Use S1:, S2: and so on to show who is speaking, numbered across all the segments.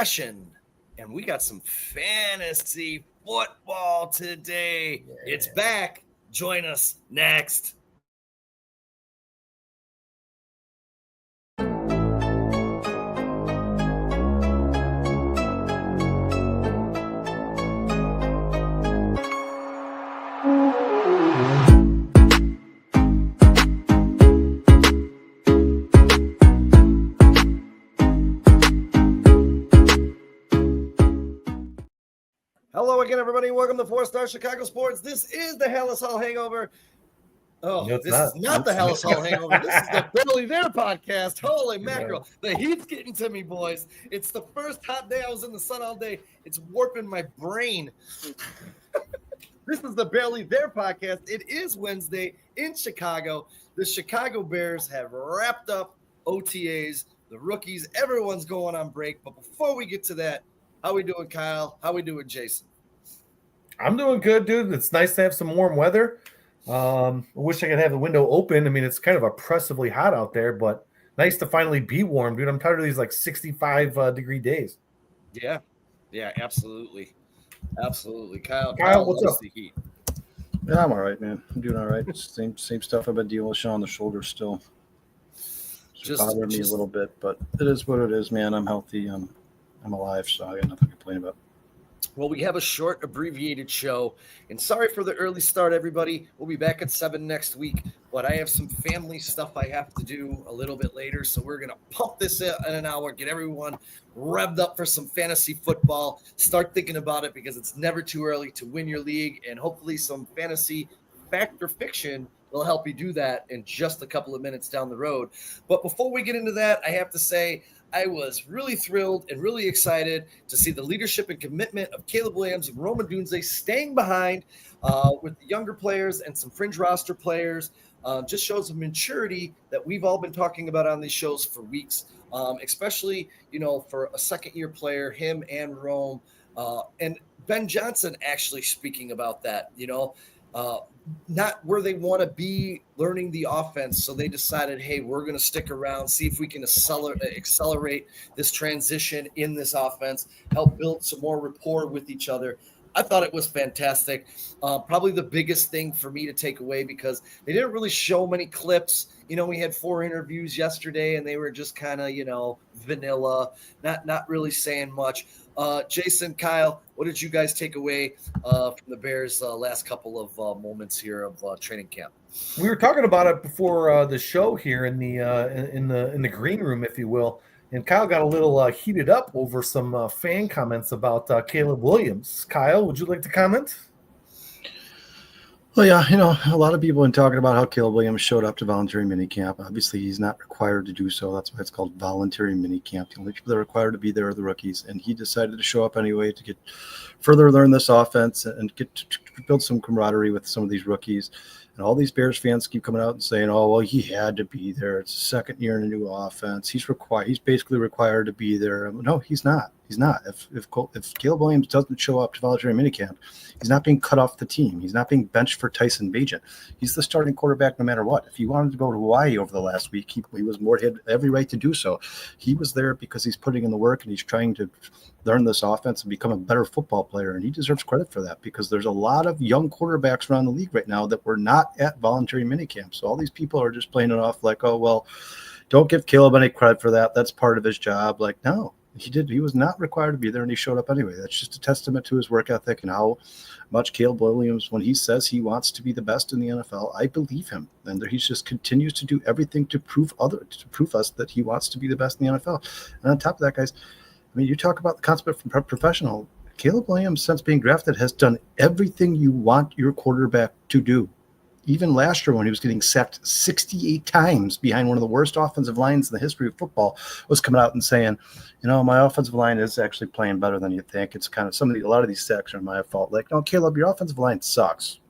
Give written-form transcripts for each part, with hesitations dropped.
S1: discussion, and we got some fantasy football today. Yeah. It's back. Join us next. Hello again, everybody. Welcome to 4-Star Chicago Sports. This is the Hallis Hall Hangover. Oh, no, this is not the Hallis Hall Hangover. This is the Barely There podcast. Holy mackerel. The heat's getting to me, boys. It's the first hot day. I was in the sun all day. It's warping my brain. This is the Barely There podcast. It is Wednesday in Chicago. The Chicago Bears have wrapped up OTAs. The rookies, everyone's going on break. But before we get to that, how we doing, Kyle? How we doing, Jason?
S2: I'm doing good, dude. It's nice to have some warm weather. I wish I could have the window open. I mean, it's kind of oppressively hot out there, but nice to finally be warm, dude. I'm tired of these like 65 degree days.
S1: Yeah, absolutely. Kyle,
S2: what's up?
S1: The heat?
S3: Yeah, I'm all right, man. I'm doing all right. Same stuff I've been dealing with on the shoulder still. Just bothering me a little bit, but it is what it is, man. I'm healthy. I'm alive, so I got nothing to complain about.
S1: Well, we have a short, abbreviated show, and sorry for the early start, everybody. We'll be back at 7 next week, but I have some family stuff I have to do a little bit later, so we're going to pump this in an hour, get everyone revved up for some fantasy football, start thinking about it because it's never too early to win your league, and hopefully some fantasy fact or fiction will help you do that in just a couple of minutes down the road. But before we get into that, I have to say I was really thrilled and really excited to see the leadership and commitment of Caleb Williams and Rome Odunze staying behind with the younger players and some fringe roster players. Just shows a maturity that we've all been talking about on these shows for weeks, especially, for a second-year player, him and Rome. And Ben Johnson actually speaking about that, not where they want to be learning the offense. So they decided, hey, we're going to stick around, see if we can accelerate this transition in this offense, help build some more rapport with each other. I thought it was fantastic. Probably the biggest thing for me to take away because they didn't really show many clips. We had 4 interviews yesterday and they were just kind of, vanilla, not really saying much. Jason, Kyle, what did you guys take away from the Bears' last couple of moments here of training camp?
S2: We were talking about it before the show here in the green room, if you will, and Kyle got a little heated up over some fan comments about Caleb Williams. Kyle, would you like to comment?
S3: Well, yeah, a lot of people have been talking about how Caleb Williams showed up to voluntary minicamp. Obviously, he's not required to do so. That's why it's called voluntary minicamp. The only people that are required to be there are the rookies, and he decided to show up anyway to get further learn this offense and get to build some camaraderie with some of these rookies. And all these Bears fans keep coming out and saying, "Oh, well, he had to be there. It's the second year in a new offense. He's basically required to be there." No, he's not. He's not. If Caleb Williams doesn't show up to voluntary minicamp, he's not being cut off the team. He's not being benched for Tyson Bagent. He's the starting quarterback no matter what. If he wanted to go to Hawaii over the last week, he had every right to do so. He was there because he's putting in the work and he's trying to learn this offense and become a better football player, and he deserves credit for that because there's a lot of young quarterbacks around the league right now that were not at voluntary minicamp. So all these people are just playing it off like, oh, well, don't give Caleb any credit for that. That's part of his job. Like, no, he was not required to be there, and he showed up anyway. That's just a testament to his work ethic and how much Caleb Williams, when he says he wants to be the best in the NFL, I believe him. And he just continues to do everything to prove us that he wants to be the best in the NFL. And on top of that, guys, I mean, you talk about the concept from professional. Caleb Williams, since being drafted, has done everything you want your quarterback to do. Even last year when he was getting sacked 68 times behind one of the worst offensive lines in the history of football, was coming out and saying, my offensive line is actually playing better than you think. It's kind of a lot of these sacks are my fault. Like, no, Caleb, your offensive line sucks.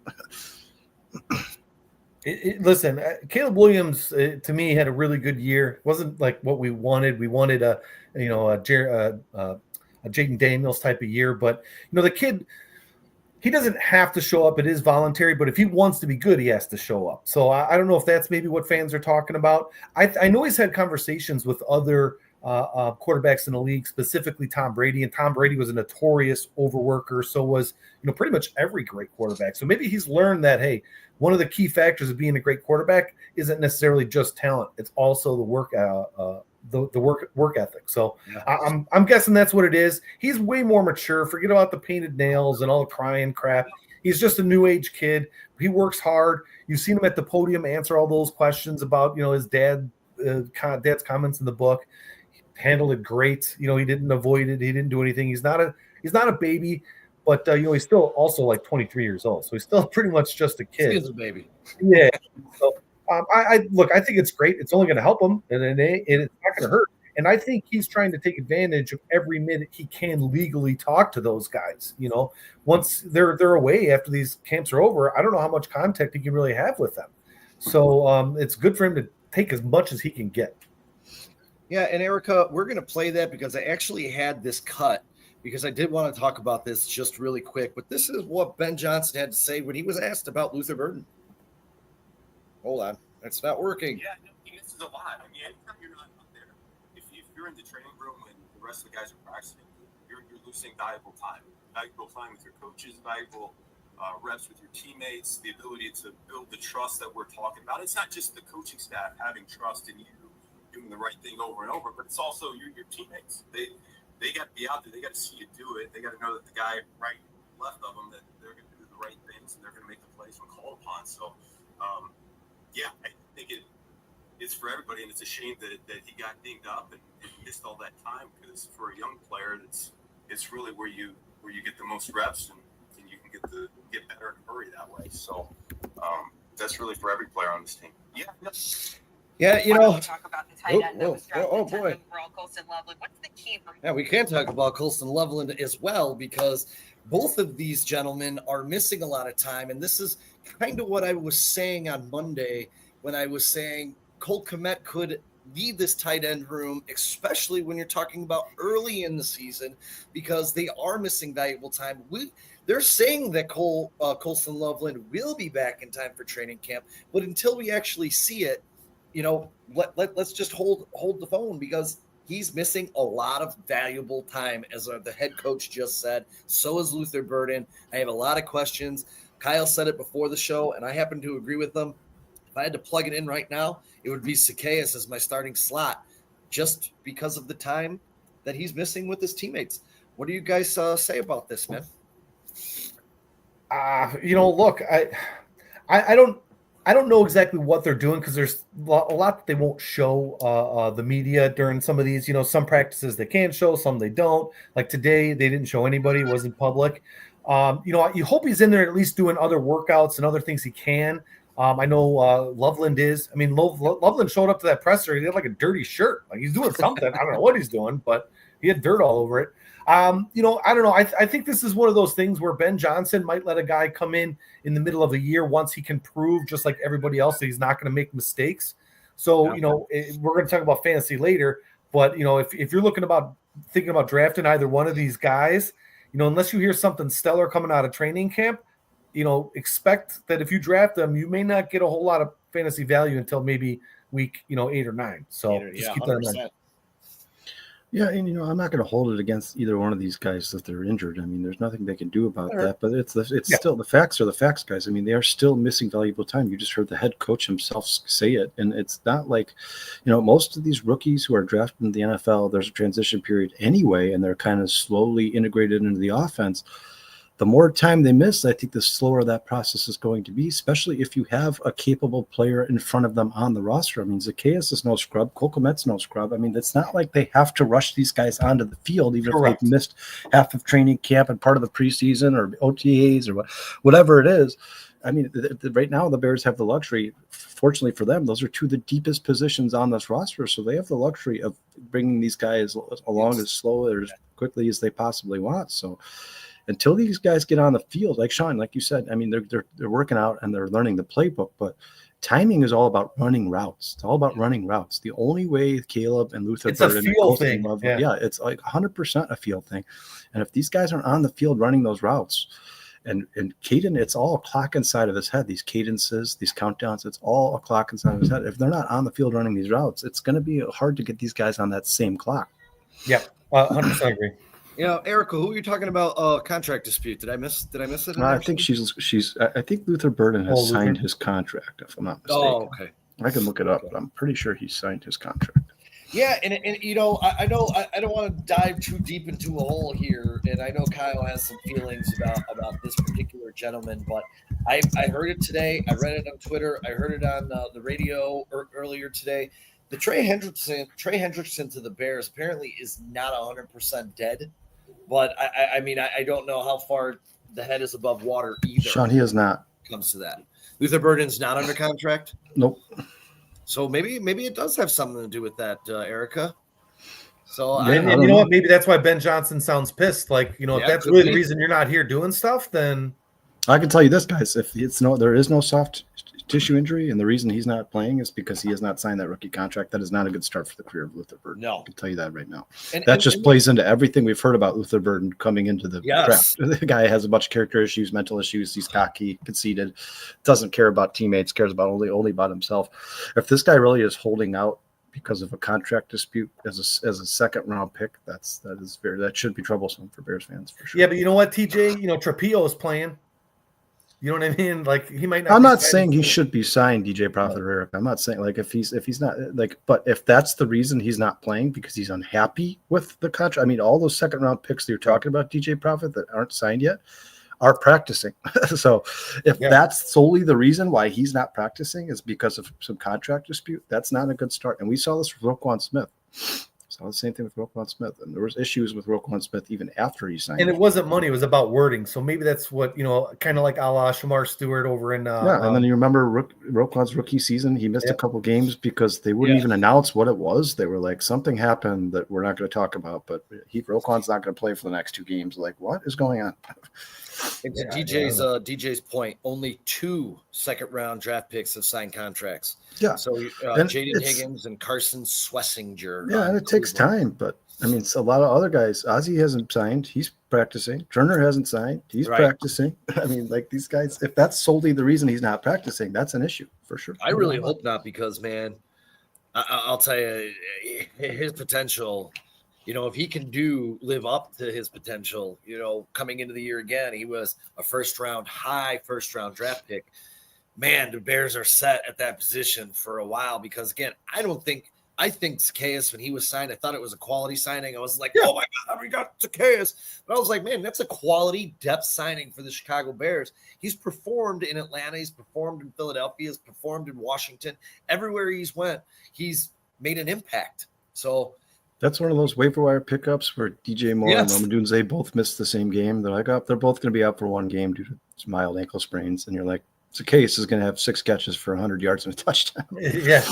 S2: Listen, Caleb Williams, to me, had a really good year. It wasn't like what we wanted. We wanted a Jaden Daniels type of year. But, the kid, he doesn't have to show up. It is voluntary. But if he wants to be good, he has to show up. So I don't know if that's maybe what fans are talking about. I know he's had conversations with other quarterbacks in the league, specifically Tom Brady. And Tom Brady was a notorious overworker. So was, pretty much every great quarterback. So maybe he's learned that, hey, one of the key factors of being a great quarterback isn't necessarily just talent. It's also the work ethic. So I'm guessing that's what it is. He's way more mature. Forget about the painted nails and all the crying crap. He's just a new age kid. He works hard. You've seen him at the podium answer all those questions about, his dad's comments in the book. He handled it great. He didn't avoid it. He didn't do anything. He's not a baby, but he's still also like 23 years old. So he's still pretty much just a kid.
S1: He's a baby.
S2: Yeah. So I think it's great. It's only going to help him, and it's not going to hurt. And I think he's trying to take advantage of every minute he can legally talk to those guys. Once they're away after these camps are over, I don't know how much contact he can really have with them. So it's good for him to take as much as he can get.
S1: Yeah, and Erica, we're going to play that because I actually had this cut because I did want to talk about this just really quick. But this is what Ben Johnson had to say when he was asked about Luther Burton. Hold on. That's not working.
S4: Yeah, he misses a lot. I mean, anytime you're not up there, if you're in the training room and the rest of the guys are practicing, you're losing valuable time with your coaches, valuable reps with your teammates, the ability to build the trust that we're talking about. It's not just the coaching staff having trust in you doing the right thing over and over, but it's also your teammates. They got to be out there. They got to see you do it. They got to know that the guy right left of them, that they're going to do the right things and they're going to make the plays when called upon. So, yeah, I think it's for everybody, and it's a shame that he got dinged up and missed all that time, because for a young player, it's really where you get the most reps and you can get better and hurry that way. So that's really for every player on this team. Yeah.
S1: Yeah,
S5: talk about the tight end that was drafted
S1: boy.
S5: overall, Colston Lovelin. What's the key for him?
S1: Yeah, we can talk about Colston Lovelin as well, because both of these gentlemen are missing a lot of time. And this is kind of what I was saying on Monday when I was saying Cole Kmet could lead this tight end room, especially when you're talking about early in the season, because they are missing valuable time. They're saying that Colston Lovelin will be back in time for training camp, but until we actually see it, let's just hold the phone, because he's missing a lot of valuable time, as the head coach just said. So is Luther Burton. I have a lot of questions. Kyle said it before the show, and I happen to agree with them. If I had to plug it in right now, it would be Zacchaeus as my starting slot, just because of the time that he's missing with his teammates. What do you guys say about this, man?
S2: Look, I don't know exactly what they're doing, because there's a lot that they won't show the media during some of these. Some practices they can show, some they don't. Like today, they didn't show anybody. It wasn't public. You hope he's in there at least doing other workouts and other things he can. I know Loveland is. I mean, Loveland showed up to that presser. He had like a dirty shirt. Like he's doing something. I don't know what he's doing, but he had dirt all over it. I don't know. I think this is one of those things where Ben Johnson might let a guy come in the middle of a year once he can prove, just like everybody else, that he's not going to make mistakes. So, we're going to talk about fantasy later, but, if you're thinking about drafting either one of these guys, unless you hear something stellar coming out of training camp, expect that if you draft them, you may not get a whole lot of fantasy value until maybe week, 8 or 9. So just keep that in mind.
S3: Yeah, and I'm not going to hold it against either one of these guys if they're injured. I mean, there's nothing they can do about that. But it's still, the facts are the facts, guys. I mean, they are still missing valuable time. You just heard the head coach himself say it, and it's not like, most of these rookies who are drafted in the NFL, there's a transition period anyway, and they're kind of slowly integrated into the offense. The more time they miss, I think the slower that process is going to be, especially if you have a capable player in front of them on the roster. I mean, Zacchaeus is no scrub. Cole Kmet's no scrub. I mean, it's not like they have to rush these guys onto the field, even if they've missed half of training camp and part of the preseason or OTAs or whatever it is. I mean, right now the Bears have the luxury. Fortunately for them, those are two of the deepest positions on this roster, so they have the luxury of bringing these guys along as slow or as quickly as they possibly want. So until these guys get on the field, like Sean, like you said, I mean, they're working out and they're learning the playbook, but timing is all about running routes. It's all about running routes. The only way Caleb and Luther,
S2: it's a feel thing.
S3: Yeah, it's like 100% a field thing. And if these guys aren't on the field running those routes, And Caden, it's all a clock inside of his head. These cadences, these countdowns, it's all a clock inside of his head. If they're not on the field running these routes, it's going to be hard to get these guys on that same clock.
S2: Yeah, 100% agree.
S1: You know, Erica, who are you talking about? Contract dispute? Did I miss it?
S3: I think I think Luther Burton has signed his contract, if I'm not mistaken.
S1: Oh, okay.
S3: I can look it up, but I'm pretty sure he signed his contract.
S1: Yeah, and you know, I know I don't want to dive too deep into a hole here, and I know Kyle has some feelings about this particular gentleman, but I heard it today. I read it on Twitter. I heard it on the radio earlier today. The Trey Hendrickson to the Bears apparently is not 100% dead, but I mean I don't know how far the head is above water either.
S3: Sean, he is not.
S1: Comes to that. Luther Burton's not under contract.
S3: Nope.
S1: So maybe it does have something to do with that, Erica. So
S2: And you know what? Maybe that's why Ben Johnson sounds pissed. Like, you know, if that's really the reason you're not here doing stuff, then
S3: I can tell you this, guys. If there is no soft tissue injury, and the reason he's not playing is because he has not signed that rookie contract, that is not a good start for the career of Luther Burton.
S1: No,
S3: I can tell you that right now. That just plays into everything we've heard about Luther Burton coming into the draft. The guy has a bunch of character issues, mental issues. He's cocky, conceited, doesn't care about teammates, cares about only about himself. If this guy really is holding out because of a contract dispute as a second round pick, that should be troublesome for Bears fans for sure.
S2: Yeah, but you know what, TJ? You know, Trapo is playing. You know what I mean? Like, he might not.
S3: I'm not saying he should be signed, DJ Prophet or Eric. I'm not saying like if he's not like, but if that's the reason he's not playing because he's unhappy with the contract. I mean, all those second round picks that you're talking about, DJ Prophet, that aren't signed yet, are practicing. So if that's solely the reason why he's not practicing is because of some contract dispute, that's not a good start. And we saw this with Roquan Smith. So the same thing with Roquan Smith, and there was issues with Roquan Smith even after he signed.
S2: And it wasn't money; it was about wording. So maybe that's what, you know, kind of like a la Shamar Stewart over in.
S3: And then you remember Roquan's rookie season; he missed a couple games because they wouldn't even announce what it was. They were like, "Something happened that we're not going to talk about," but Roquan's not going to play for the next 2 games. Like, what is going on?
S1: And to DJ's point, only 2 second-round draft picks have signed contracts.
S3: Yeah.
S1: So Jaden Higgins and Carson Swessinger.
S3: Yeah, and it takes time, but I mean, a lot of other guys. Ozzie hasn't signed; he's practicing. Turner hasn't signed; he's practicing. I mean, like these guys. If that's solely the reason he's not practicing, that's an issue for sure.
S1: I really hope not, because man, I'll tell you, his potential. You know, if he can live up to his potential, you know, coming into the year again, he was a high first round draft pick. Man, the Bears are set at that position for a while because, again, I think Zacchaeus, when he was signed, I thought it was a quality signing. I was like, oh my God, we got Zacchaeus. But I was like, man, that's a quality depth signing for the Chicago Bears. He's performed in Atlanta. He's performed in Philadelphia. He's performed in Washington. Everywhere he's went, he's made an impact. So
S3: that's one of those waiver wire pickups where DJ Moore and Roman Dunze both missed the same game. They're like, they're both going to be out for 1 game due to mild ankle sprains. And you're like, Zacchaeus is going to have 6 catches for 100 yards and a touchdown.
S2: Yeah.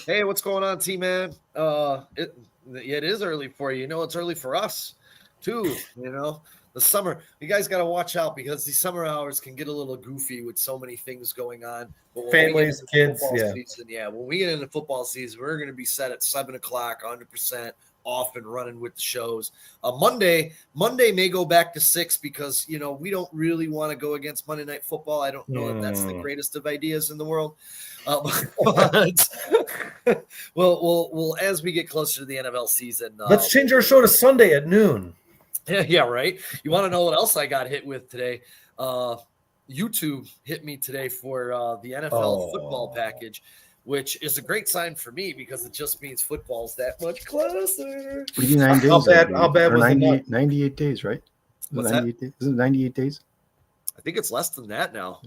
S1: Hey, what's going on, T-Man? It is early for you. You know, it's early for us, too. You know, the summer. You guys got to watch out because these summer hours can get a little goofy with so many things going on.
S2: Families, kids,
S1: when we get into football season, we're going to be set at 7 o'clock, 100% off and running with the shows. Monday may go back to 6 because, you know, we don't really want to go against Monday Night Football. I don't know if that's the greatest of ideas in the world. But we'll as we get closer to the NFL season.
S2: Let's change our show to Sunday at noon.
S1: Yeah, right. You want to know what else I got hit with today? YouTube hit me today for the NFL football package, which is a great sign for me because it just means football's that much closer.
S3: 89 days.
S2: How bad was
S3: 98 days, right?
S1: What's that?
S3: Is it 98 days?
S1: I think it's less than that now.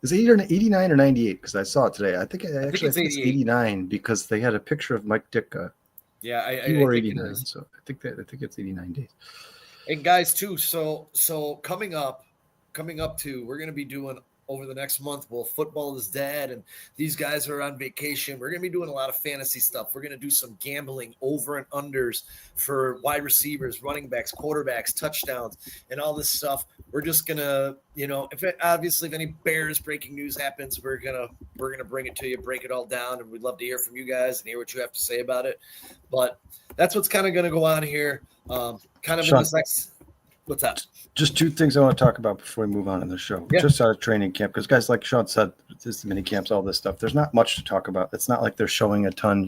S3: Is it either 89 or 98? Because I saw it today. I think it's
S1: 89
S3: because they had a picture of Mike Ditka.
S1: Yeah,
S3: he wore 89, so I think it's 89 days.
S1: And guys, too. So coming up to, we're going to be doing over the next month. Well, football is dead, and these guys are on vacation. We're going to be doing a lot of fantasy stuff. We're going to do some gambling over and unders for wide receivers, running backs, quarterbacks, touchdowns, and all this stuff. We're just going to, you know, if any Bears breaking news happens, we're going to bring it to you, break it all down, and we'd love to hear from you guys and hear what you have to say about it. But that's what's kind of going to go on here. Kind of
S3: Sean,
S1: in this next. What's that?
S3: Just two things I want to talk about before we move on in the show.
S1: Yeah.
S3: Just out of training camp, because guys, like Sean said, this mini camps, all this stuff. There's not much to talk about. It's not like they're showing a ton.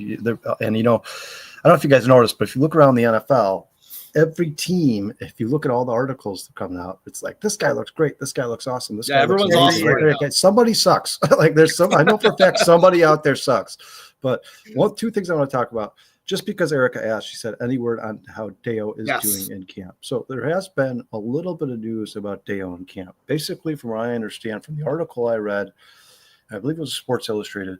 S3: And I don't know if you guys noticed, but if you look around the NFL, every team, if you look at all the articles that are coming out, it's like this guy looks great, this guy looks awesome, this guy
S1: everyone's
S3: looks amazing.
S1: awesome right
S3: Okay, somebody sucks. Like there's some. I know for a fact somebody out there sucks. But two things I want to talk about. Just because Erica asked, she said, any word on how Deo is doing in camp? So there has been a little bit of news about Deo in camp. Basically, from what I understand from the article I read, I believe it was Sports Illustrated,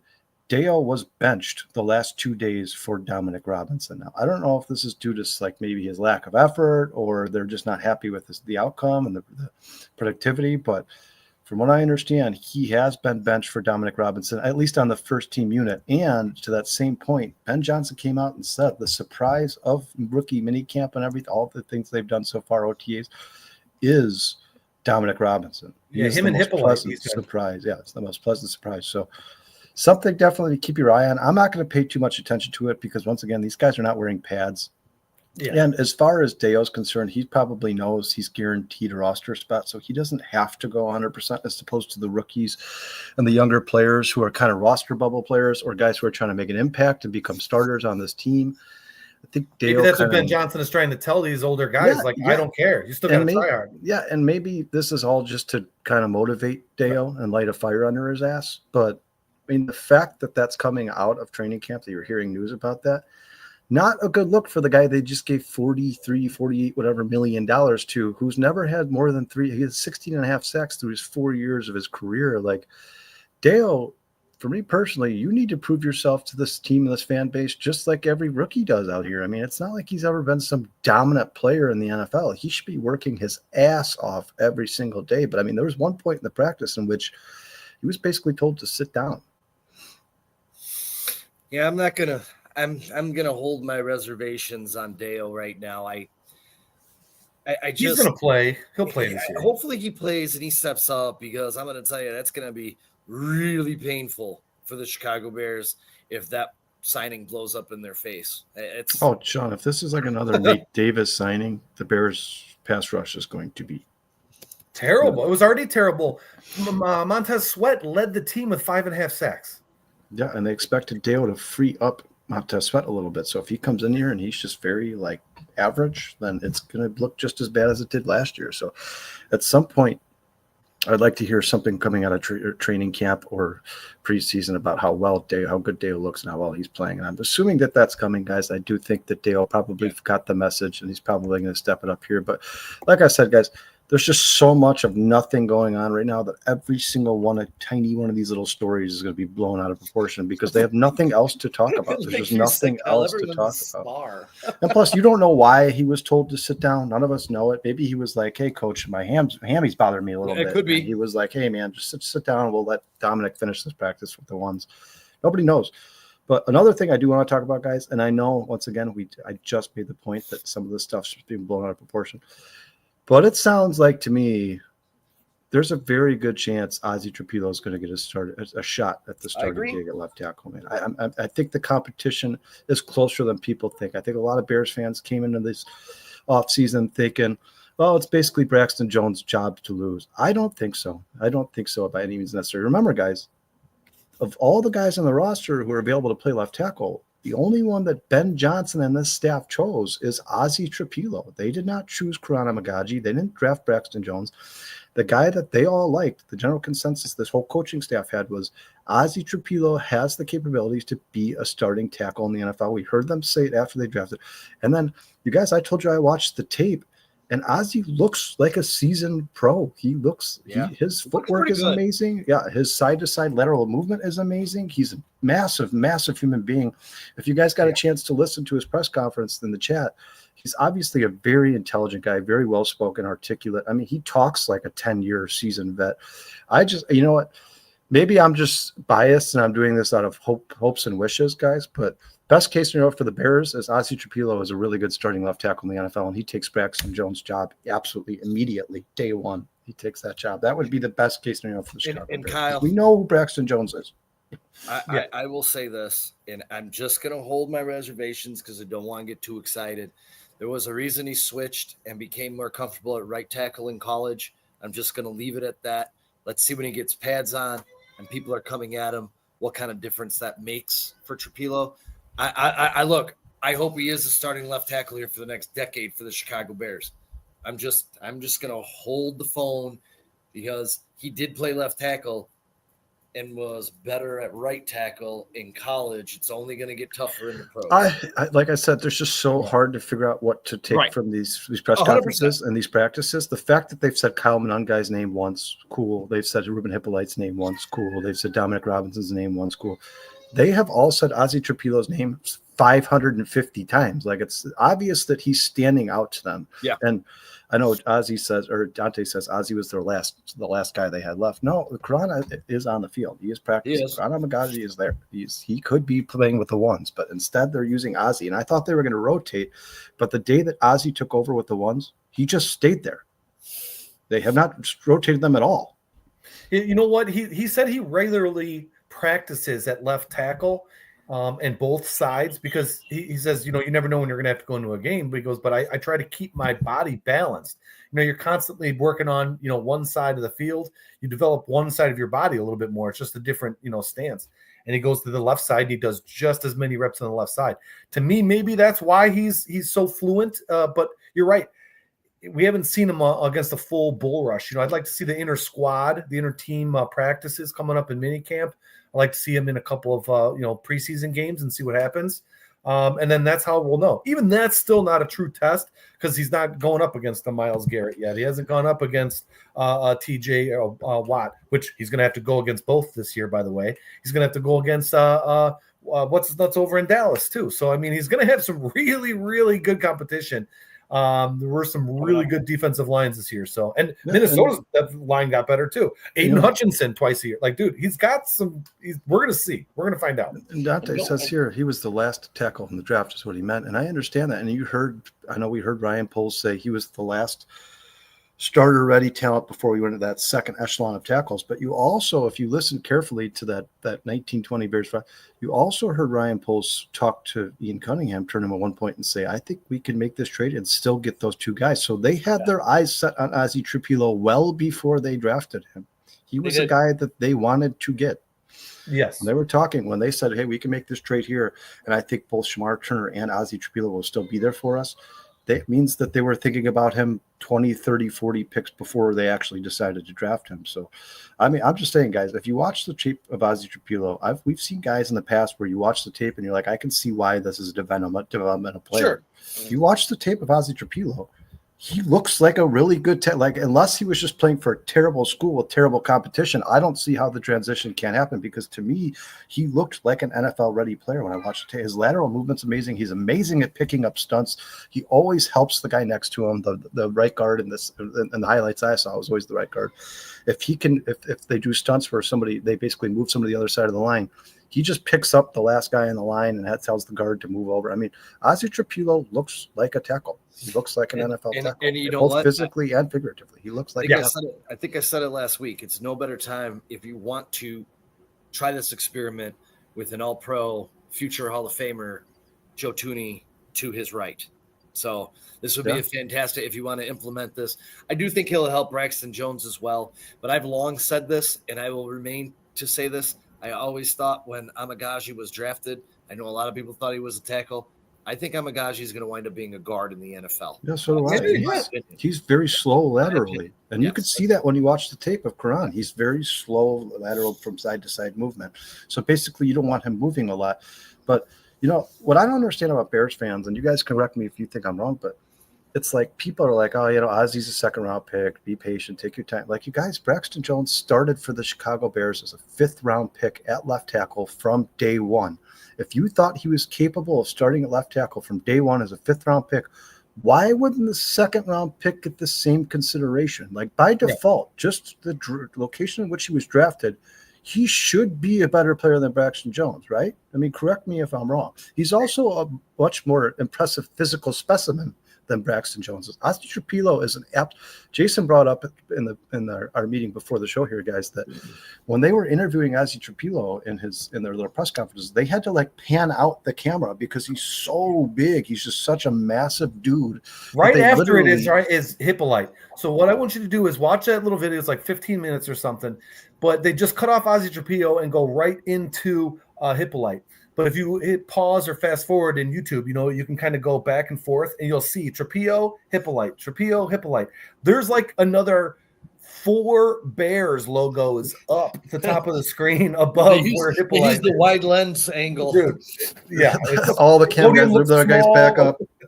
S3: Deo was benched the last 2 days for Dominic Robinson. Now, I don't know if this is due to like maybe his lack of effort or they're just not happy with the outcome and the productivity, but from what I understand, he has been benched for Dominic Robinson, at least on the first team unit. And to that same point, Ben Johnson came out and said the surprise of rookie minicamp and everything, all the things they've done so far, OTAs, is Dominic Robinson.
S2: Yeah, him and Hippolyte.
S3: Surprise. Yeah, it's the most pleasant surprise. So something definitely to keep your eye on. I'm not going to pay too much attention to it because, once again, these guys are not wearing pads. Yeah. And as far as Deo's concerned, he probably knows he's guaranteed a roster spot, so he doesn't have to go 100% as opposed to the rookies and the younger players who are kind of roster bubble players or guys who are trying to make an impact and become starters on this team. I think Deo
S2: maybe that's what Ben Johnson is trying to tell these older guys. I don't care. You still got to try hard.
S3: Yeah, and maybe this is all just to kind of motivate Deo and light a fire under his ass. But, I mean, the fact that that's coming out of training camp, that you're hearing news about that, not a good look for the guy they just gave 43, 48, whatever $1 million to, who's never had more than 3. He has 16 and a half sacks through his 4 years of his career. Like, Deo, for me personally, you need to prove yourself to this team and this fan base just like every rookie does out here. I mean, it's not like he's ever been some dominant player in the NFL. He should be working his ass off every single day. But, I mean, there was one point in the practice in which he was basically told to sit down.
S1: Yeah, I'm not going to. I'm gonna hold my reservations on Deo right now. I just
S2: he's gonna play. He'll play this year.
S1: Hopefully he plays and he steps up because I'm gonna tell you that's gonna be really painful for the Chicago Bears if that signing blows up in their face.
S3: Sean, if this is like another Nate Davis signing, the Bears pass rush is going to be
S2: terrible. It was already terrible. Montez Sweat led the team with 5.5 sacks.
S3: Yeah, and they expected Deo to free up Montez Sweat a little bit. So if he comes in here and he's just very average, then it's going to look just as bad as it did last year. So at some point, I'd like to hear something coming out of training camp or preseason about how good Deo looks and how well he's playing. And I'm assuming that that's coming, guys. I do think that Deo probably got the message and he's probably going to step it up here. But like I said, guys, there's just so much of nothing going on right now that every single one, a tiny one of these little stories is going to be blown out of proportion because they have nothing else to talk about. There's just nothing else to talk about. And plus, you don't know why he was told to sit down. None of us know it. Maybe he was like, hey, coach, my hammies bothering me a little bit.
S1: It could be.
S3: And he was like, hey, man, just sit down and we'll let Dominic finish this practice with the ones. Nobody knows. But another thing I do want to talk about, guys, and I know, once again, I just made the point that some of this stuff's being blown out of proportion. But it sounds like to me, there's a very good chance Ozzie Trapilo is going to get a shot at the starting gig at left tackle. Man, I think the competition is closer than people think. I think a lot of Bears fans came into this offseason thinking, well, it's basically Braxton Jones' job to lose. I don't think so. I don't think so by any means necessary. Remember, guys, of all the guys on the roster who are available to play left tackle, the only one that Ben Johnson and this staff chose is Ozzie Trapilo. They did not choose Kurana Magaji. They didn't draft Braxton Jones. The guy that they all liked, the general consensus this whole coaching staff had was Ozzie Trapilo has the capabilities to be a starting tackle in the NFL. We heard them say it after they drafted. And then, you guys, I told you I watched the tape, and Ozzie looks like a seasoned pro. He looks, his footwork is amazing. Yeah, his side-to-side lateral movement is amazing. He's a massive, massive human being. If you guys got a chance to listen to his press conference in the chat, he's obviously a very intelligent guy, very well-spoken, articulate. I mean, he talks like a 10-year seasoned vet. You know what? Maybe I'm just biased and I'm doing this out of hopes and wishes, guys, but best case scenario for the Bears is Ozzie Trapilo is a really good starting left tackle in the NFL, and he takes Braxton Jones' job absolutely immediately, day one. He takes that job. That would be the best case scenario for the Chicago Bears.
S1: Kyle,
S3: we know who Braxton Jones is.
S1: I will say this, and I'm just going to hold my reservations because I don't want to get too excited. There was a reason he switched and became more comfortable at right tackle in college. I'm just going to leave it at that. Let's see when he gets pads on and people are coming at him, what kind of difference that makes for Trapilo. I look, I hope he is a starting left tackle here for the next decade for the Chicago Bears. I'm just going to hold the phone because he did play left tackle and was better at right tackle in college. It's only going to get tougher in the pros.
S3: Like I said, there's just so hard to figure out what to take from these press
S1: 100%.
S3: conferences and these practices. The fact that they've said Kyle Monangai's name once, cool. They've said Ruben Hippolyte's name once, cool. They've said Dominic Robinson's name once, cool. They have all said Ozzie Trapilo's name 550 times. Like, it's obvious that he's standing out to them.
S1: Yeah.
S3: And I know Ozzie says, or Dante says, Ozzie was the last guy they had left. No, Karan is on the field. He is practicing. Karan Amagaji is there. He could be playing with the ones, but instead they're using Ozzie. And I thought they were going to rotate, but the day that Ozzie took over with the ones, he just stayed there. They have not rotated them at all.
S2: You know what? He said he regularly practices at left tackle and both sides, because he says, you never know when you're going to have to go into a game, but he goes, but I try to keep my body balanced. You're constantly working on, one side of the field. You develop one side of your body a little bit more. It's just a different, stance. And he goes to the left side and he does just as many reps on the left side. To me, maybe that's why he's so fluent. But you're right. We haven't seen him against a full bull rush. I'd like to see the inner squad, the inner team practices coming up in minicamp. I like to see him in a couple of preseason games and see what happens, and then that's how we'll know. Even that's still not a true test because he's not going up against the Myles Garrett yet. He hasn't gone up against T.J. Watt, which he's going to have to go against both this year. By the way, he's going to have to go against what's his nuts over in Dallas too. So I mean, he's going to have some really, really good competition. There were some really good defensive lines this year. So, and Minnesota's line got better too. Aiden Hutchinson twice a year. Like, dude, he's got some. We're going to see. We're going to find out.
S3: And Dante says here he was the last tackle in the draft, is what he meant. And I understand that. And I know we heard Ryan Poles say he was the last starter-ready talent before we went into that second echelon of tackles. But you also, if you listen carefully to that 1920 Bears, you also heard Ryan Poles talk to Ian Cunningham, turn him at one point and say, I think we can make this trade and still get those two guys. So they had their eyes set on Ozzie Trapilo well before they drafted him. He was a guy that they wanted to get.
S2: Yes.
S3: And they were talking when they said, hey, we can make this trade here. And I think both Shamar Turner and Ozzie Trapilo will still be there for us. That means that they were thinking about him 20, 30, 40 picks before they actually decided to draft him. So, I mean, I'm just saying, guys, if you watch the tape of Ozzie Trapilo, we've seen guys in the past where you watch the tape and you're like, I can see why this is a developmental player.
S1: Sure.
S3: If you watch the tape of Ozzie Trapilo, he looks like a really good unless he was just playing for a terrible school with terrible competition, I don't see how the transition can happen, because to me, he looked like an NFL-ready player when I watched the tape. His lateral movement's amazing. He's amazing at picking up stunts. He always helps the guy next to him. The right guard in the highlights I saw was always the right guard. If they do stunts for somebody, they basically move somebody to the other side of the line. He just picks up the last guy in the line and that tells the guard to move over. I mean, Ozzie Trapilo looks like a tackle. He looks like an NFL tackle,
S1: and
S3: both physically and figuratively. He looks like
S1: I think I said it last week. It's no better time if you want to try this experiment with an all-pro, future Hall of Famer, Joe Thuney, to his right. So this would be a fantastic if you want to implement this. I do think he'll help Braxton Jones as well. But I've long said this, and I will remain to say this. I always thought when Amagaji was drafted, I know a lot of people thought he was a tackle. I think Amagaji is going to wind up being a guard in the NFL.
S3: Yeah, so do I. He's very slow laterally. And you could see that when you watch the tape of Karan. He's very slow lateral from side-to-side movement. So basically you don't want him moving a lot. But, what I don't understand about Bears fans, and you guys can correct me if you think I'm wrong, but it's like people are like, oh, Ozzie's a second-round pick. Be patient. Take your time. Like, you guys, Braxton Jones started for the Chicago Bears as a fifth-round pick at left tackle from day one. If you thought he was capable of starting at left tackle from day one as a fifth-round pick, why wouldn't the second-round pick get the same consideration? Like, by default, just the location in which he was drafted, he should be a better player than Braxton Jones, right? I mean, correct me if I'm wrong. He's also a much more impressive physical specimen than Braxton Jones is. Ozzie Trapilo is an apt. Jason brought up in our meeting before the show here, guys, that when they were interviewing Ozzie Trapilo in their little press conferences, they had to like pan out the camera because he's so big. He's just such a massive dude.
S2: Right after it is Hippolyte. So what I want you to do is watch that little video. It's like 15 minutes or something, but they just cut off Ozzie Trapilo and go right into Hippolyte. But if you hit pause or fast forward in YouTube, you can kind of go back and forth and you'll see Trapilo, Hippolyte, Trapilo, Hippolyte. There's like another 4 Bears logos up at the top of the screen above where Hippolyte
S1: is. The wide lens angle.
S2: Dude, yeah.
S3: All the camera guys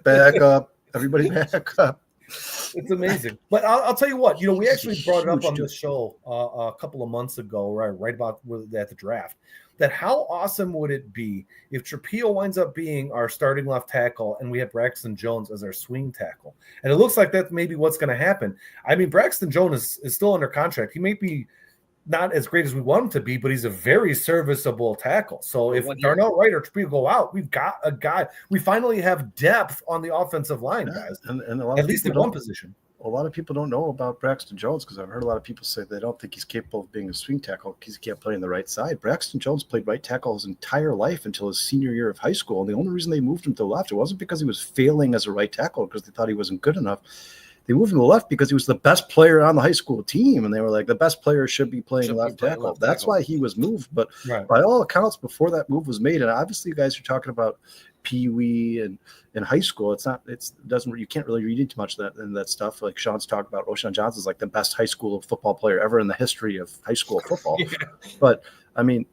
S3: back up. Everybody back up.
S2: It's amazing. But I'll tell you what, we actually brought it up on this show a couple of months ago, right about at the draft, that how awesome would it be if Trapilo winds up being our starting left tackle and we have Braxton Jones as our swing tackle? And it looks like that's maybe what's going to happen. I mean, Braxton Jones is still under contract. He may be not as great as we want him to be, but he's a very serviceable tackle. So if Darnell Wright or Trapilo go out, we've got a guy. We finally have depth on the offensive line, guys.
S3: And
S2: at least in one position.
S3: A lot of people don't know about Braxton Jones because I've heard a lot of people say they don't think he's capable of being a swing tackle because he can't play on the right side. Braxton Jones played right tackle his entire life until his senior year of high school. And the only reason they moved him to the left, it wasn't because he was failing as a right tackle because they thought he wasn't good enough. They moved him to the left because he was the best player on the high school team. And they were like, the best player should be playing left tackle. That's why he was moved. But by all accounts, before that move was made, and obviously you guys are talking about Pee Wee and in high school, you can't really read into much of that stuff. Like Sean's talked about, O'Shawn Johnson's like the best high school football player ever in the history of high school football. But I mean,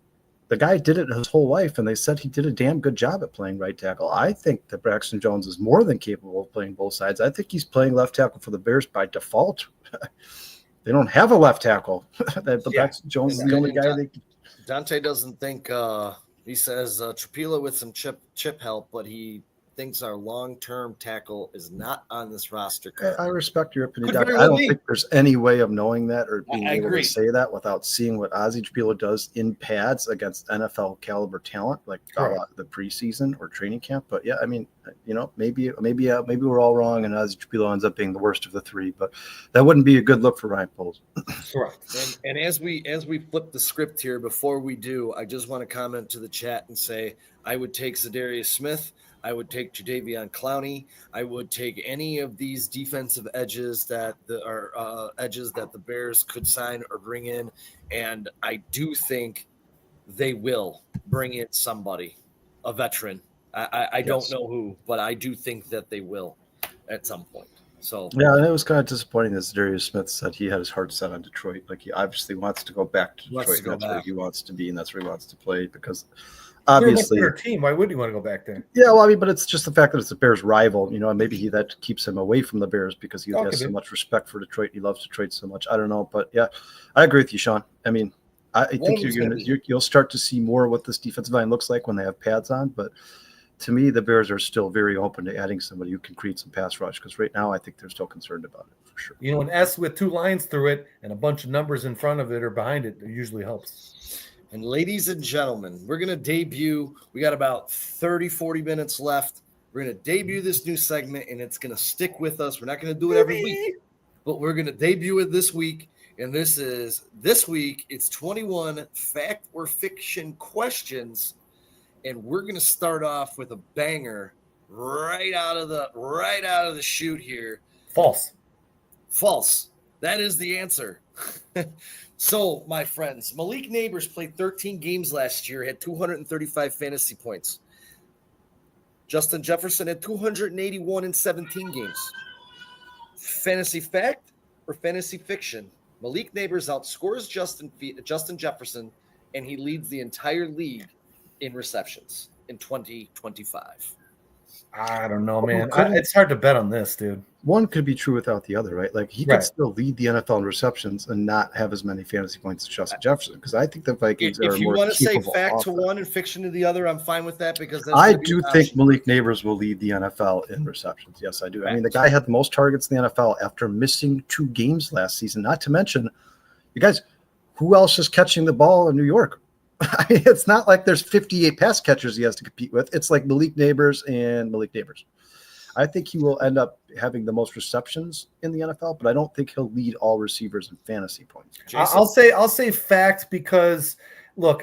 S3: the guy did it his whole life, and they said he did a damn good job at playing right tackle. I think that Braxton Jones is more than capable of playing both sides. I think he's playing left tackle for the Bears by default. They don't have a left tackle. Braxton Jones is the only guy.
S1: Dante doesn't think. He says Trapilo with some chip help, but he thinks our long-term tackle is not on this roster.
S3: I respect your opinion. I don't think there's any way of knowing that or being able to say that without seeing what Ozzie Trapilo does in pads against NFL caliber talent, like the preseason or training camp. But yeah, I mean, maybe we're all wrong, and Ozzie Trapilo ends up being the worst of the 3. But that wouldn't be a good look for Ryan Poles.
S1: Correct. And as we flip the script here, before we do, I just want to comment to the chat and say I would take Zadarius Smith. I would take Jadeveon Clowney. I would take any of these defensive edges that the Bears could sign or bring in, and I do think they will bring in somebody, a veteran. I don't know who, but I do think that they will at some point. So
S3: yeah, and it was kind of disappointing that Zadarius Smith said he had his heart set on Detroit. Like he obviously wants to go back to Detroit. That's where he wants to be, and that's where he wants to play because. Obviously,
S2: their team. Why would you want to go back there?
S3: Yeah, well, I mean, but it's just the fact that it's the Bears' rival. And maybe that keeps him away from the Bears because he has so much respect for Detroit. He loves Detroit so much. I don't know, but yeah, I agree with you, Sean. I mean, I think you'll start to see more of what this defensive line looks like when they have pads on. But to me, the Bears are still very open to adding somebody who can create some pass rush because right now I think they're still concerned about it for sure.
S2: An S with 2 lines through it and a bunch of numbers in front of it or behind it usually helps.
S1: And ladies and gentlemen, we're going to debut. We got about 30, 40 minutes left. We're going to debut this new segment, and it's going to stick with us. We're not going to do it every week, but we're going to debut it this week. And this week, it's 21 fact or fiction questions. And we're going to start off with a banger right out of the chute here.
S2: False.
S1: That is the answer. So, my friends, Malik Neighbors played 13 games last year, had 235 fantasy points. Justin Jefferson had 281 in 17 games. Fantasy fact or fantasy fiction? Malik Neighbors outscores Justin Jefferson, and he leads the entire league in receptions in 2025.
S2: I don't know, man. It's hard to bet on this, dude.
S3: One could be true without the other, right? Like he could still lead the NFL in receptions and not have as many fantasy points as Justin Jefferson because I think the Vikings are more capable. If you want to say fact to one
S1: and fiction to the other, I'm fine with that because
S3: I do think Malik Neighbors will lead the NFL in receptions. Yes, I do. I mean, the guy had the most targets in the NFL after missing 2 games last season. Not to mention, you guys, who else is catching the ball in New York? I mean, it's not like there's 58 pass catchers he has to compete with. It's like Malik Neighbors and Malik Neighbors. I think he will end up having the most receptions in the NFL, but I don't think he'll lead all receivers in fantasy points.
S1: Jason?
S2: I'll say fact because look,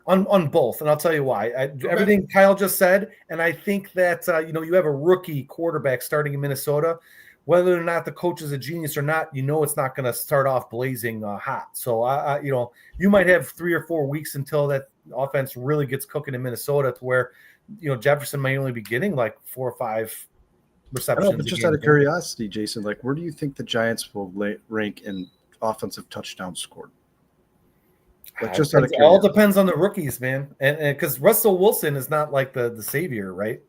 S2: on both, and I'll tell you why. Everything Kyle just said, and I think that you have a rookie quarterback starting in Minnesota. Whether or not the coach is a genius or not, it's not going to start off blazing hot. So you might have 3 or 4 weeks until that offense really gets cooking in Minnesota, to where Jefferson might only be getting like 4 or 5 receptions.
S3: But just out of curiosity, Jason, like where do you think the Giants will rank in offensive touchdowns scored? Like just out of curiosity.
S2: It all depends on the rookies, man, and because Russell Wilson is not like the savior, right?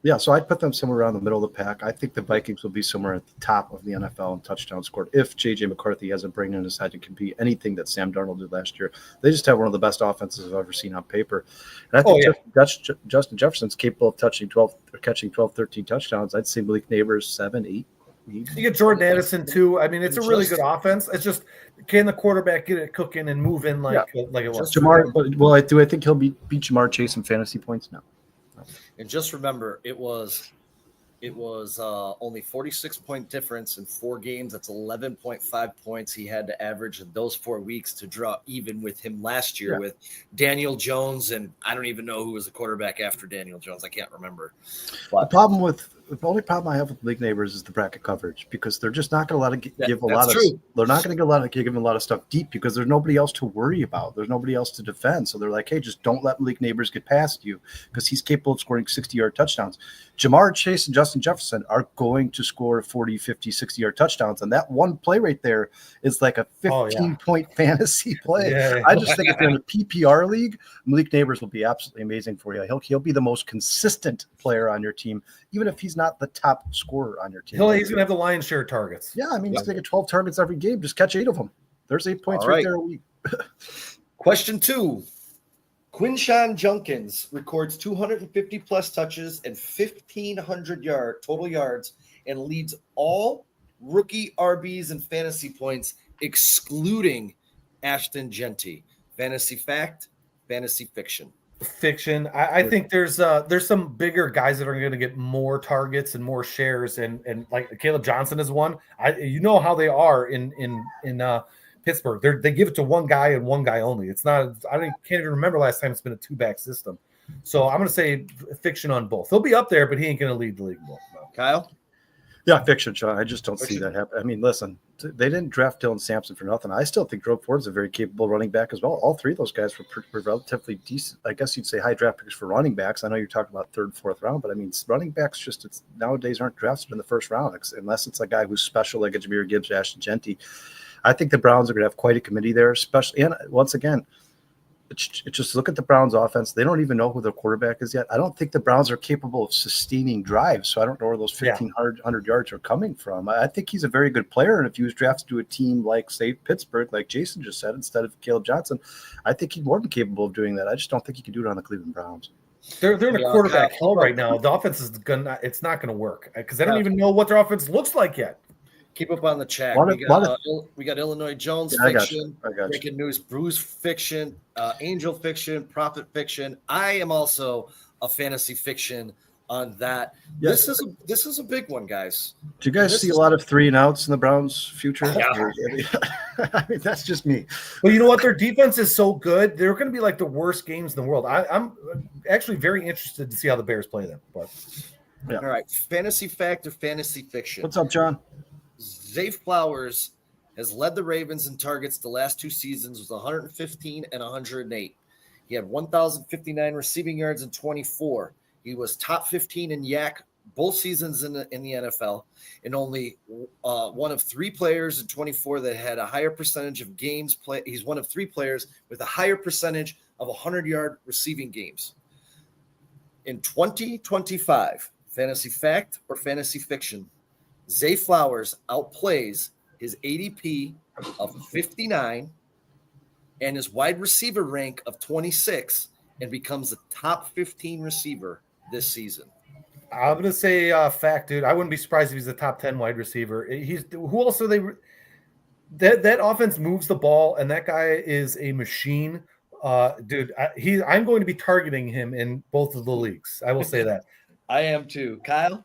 S3: Yeah. So I'd put them somewhere around the middle of the pack. I think the Vikings will be somewhere at the top of the NFL in touchdowns scored if J.J. McCarthy has a brain in his head to compete anything that Sam Darnold did last year. They just have one of the best offenses I've ever seen on paper. And I think Justin Jefferson's capable of catching 12, 13 touchdowns. I'd say Malik Neighbors 7, 8.
S2: You get Jordan Addison too. I mean, it's a really good offense. It's just, can the quarterback get it cooking and moving like it was?
S3: Jamar, do I think he'll beat Jamar Chase in fantasy points? No.
S1: And just remember, it was only 46-point difference in 4 games. That's 11.5 points he had to average in those 4 weeks to draw even with him last year with Daniel Jones. And I don't even know who was the quarterback after Daniel Jones. I can't remember. But
S3: the only problem I have with League Neighbors is the bracket coverage, because they're just not going to let it give a lot of. They're not going to give him a lot of stuff deep because there's nobody else to worry about. There's nobody else to defend. So they're like, hey, just don't let League Neighbors get past you, because he's capable of scoring 60-yard touchdowns. Jamar Chase and Justin Jefferson are going to score 40, 50, 60-yard touchdowns. And that one play right there is like a 15-point fantasy play.
S2: Yeah.
S3: I just think if you're in a PPR league, Malik Neighbors will be absolutely amazing for you. He'll be the most consistent player on your team, even if he's not the top scorer on your team.
S2: He's going to have the lion's share of targets.
S3: Yeah, I mean, he's going to get 12 targets every game. Just catch 8 of them. There's 8 points right there a week.
S1: Question 2. Quinshawn Junkins records 250-plus touches and 1,500 total yards and leads all rookie RBs and fantasy points, excluding Ashton Genty. Fantasy fact, fantasy fiction.
S2: Fiction. I think there's some bigger guys that are going to get more targets and more shares, and like Caleb Johnson is one. You know how they are in Pittsburgh. They give it to one guy and one guy only. It's not. Can't even remember last time it's been a 2-back system. So I'm going to say fiction on both. He'll be up there, but he ain't going to lead the league. No.
S1: Kyle?
S3: Yeah, fiction, Sean. I just don't see that happen. I mean, listen, they didn't draft Dylan Sampson for nothing. I still think Drew Ford's a very capable running back as well. All 3 of those guys were relatively decent. I guess you'd say high draft picks for running backs. I know you're talking about 3rd, 4th round, but I mean, running backs nowadays aren't drafted in the 1st round unless it's a guy who's special like a Jahmyr Gibbs or Ashton Genty. I think the Browns are going to have quite a committee there, especially. And once again, just look at the Browns offense. They don't even know who their quarterback is yet. I don't think the Browns are capable of sustaining drives. So I don't know where those 1,500 yards are coming from. I think he's a very good player. And if he was drafted to a team like, say, Pittsburgh, like Jason just said, instead of Caleb Johnson, I think he's more than capable of doing that. I just don't think he can do it on the Cleveland Browns.
S2: They're in a quarterback hell right now. The offense is it's not going to work because they don't even know what their offense looks like yet.
S1: Keep up on the chat. We got Illinois Jones fiction, Breaking News Bruce fiction, Angel fiction, Prophet fiction. I am also a fantasy fiction on that. Yes. This is a big one, guys.
S3: Do you guys see a lot of 3-and-outs in the Browns' future?
S1: Yeah.
S3: I mean, that's just me.
S2: Well, you know what? Their defense is so good. They're going to be like the worst games in the world. I'm actually very interested to see how the Bears play them. But
S1: all right, fantasy fact or fantasy fiction?
S3: What's up, John?
S1: Zay Flowers has led the Ravens in targets the last 2 seasons with 115 and 108. He had 1,059 receiving yards in 24. He was top 15 in YAC both seasons in the NFL, and only one of 3 players in 24 that had a higher percentage of games played. He's one of 3 players with a higher percentage of 100-yard receiving games. In 2025, fantasy fact or fantasy fiction? Zay Flowers outplays his ADP of 59 and his wide receiver rank of 26 and becomes a top 15 receiver this season.
S2: I'm going to say fact, dude. I wouldn't be surprised if he's a top 10 wide receiver. Who else are they? That offense moves the ball, and that guy is a machine. Dude, I'm going to be targeting him in both of the leagues. I will say that.
S1: I am too. Kyle?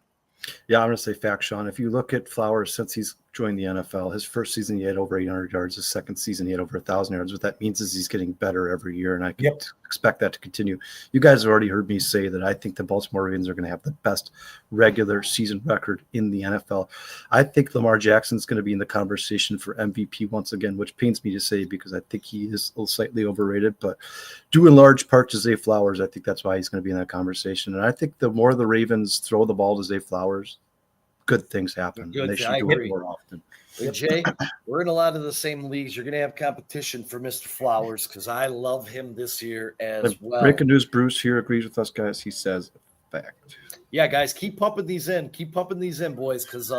S3: Yeah, I'm going to say fact, Sean. If you look at Flowers since he's joined the NFL, his first season he had over 800 yards. His second season he had over 1,000 yards. What that means is he's getting better every year, and I can expect that to continue. You guys have already heard me say that I think the Baltimore Ravens are going to have the best regular season record in the NFL. I think Lamar Jackson's going to be in the conversation for MVP once again, which pains me to say because I think he is a little slightly overrated, but due in large part to Zay Flowers, I think that's why he's going to be in that conversation. And I think the more the Ravens throw the ball to Zay Flowers, good things happen.
S1: Good,
S3: they should
S1: I
S3: do
S1: agree.
S3: it more often.
S1: Hey, Jay, we're in a lot of the same leagues. You're going to have competition for Mr. Flowers because I love him this year as well.
S3: Breaking news, Bruce here agrees with us, guys. He says fact.
S1: Yeah, guys, keep pumping these in. Keep pumping these in, boys, because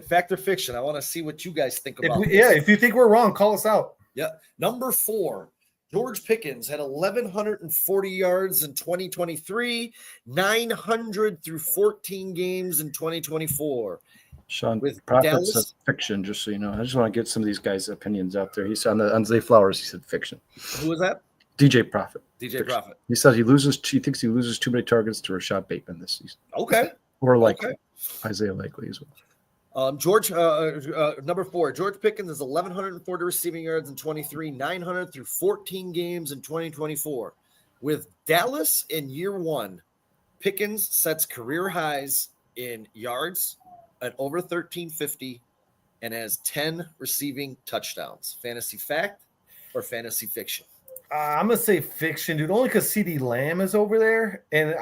S1: fact or fiction, I want to see what you guys think about this.
S2: Yeah, if you think we're wrong, call us out.
S1: Yeah. Number 4. George Pickens had 1,140 yards in 2023, 900 through 14 games in 2024.
S3: Sean,
S1: with
S3: Prophet
S1: Dallas?
S3: said fiction, just so you know. I just want to get some of these guys' opinions out there. He said on Zay Flowers, he said fiction.
S1: Who was that?
S3: DJ Prophet.
S1: DJ
S3: Fiction.
S1: Prophet.
S3: He said he thinks he loses too many targets to Rashied Bateman this season.
S1: Okay.
S3: Or likely. Isaiah Likely as well.
S1: Number 4, George Pickens is 1,140 receiving yards in 23, 900 through 14 games in 2024. With Dallas in year 1, Pickens sets career highs in yards at over 1,350 and has 10 receiving touchdowns. Fantasy fact or fantasy fiction?
S2: I'm going to say fiction, dude, only because CeeDee Lamb is over there. And,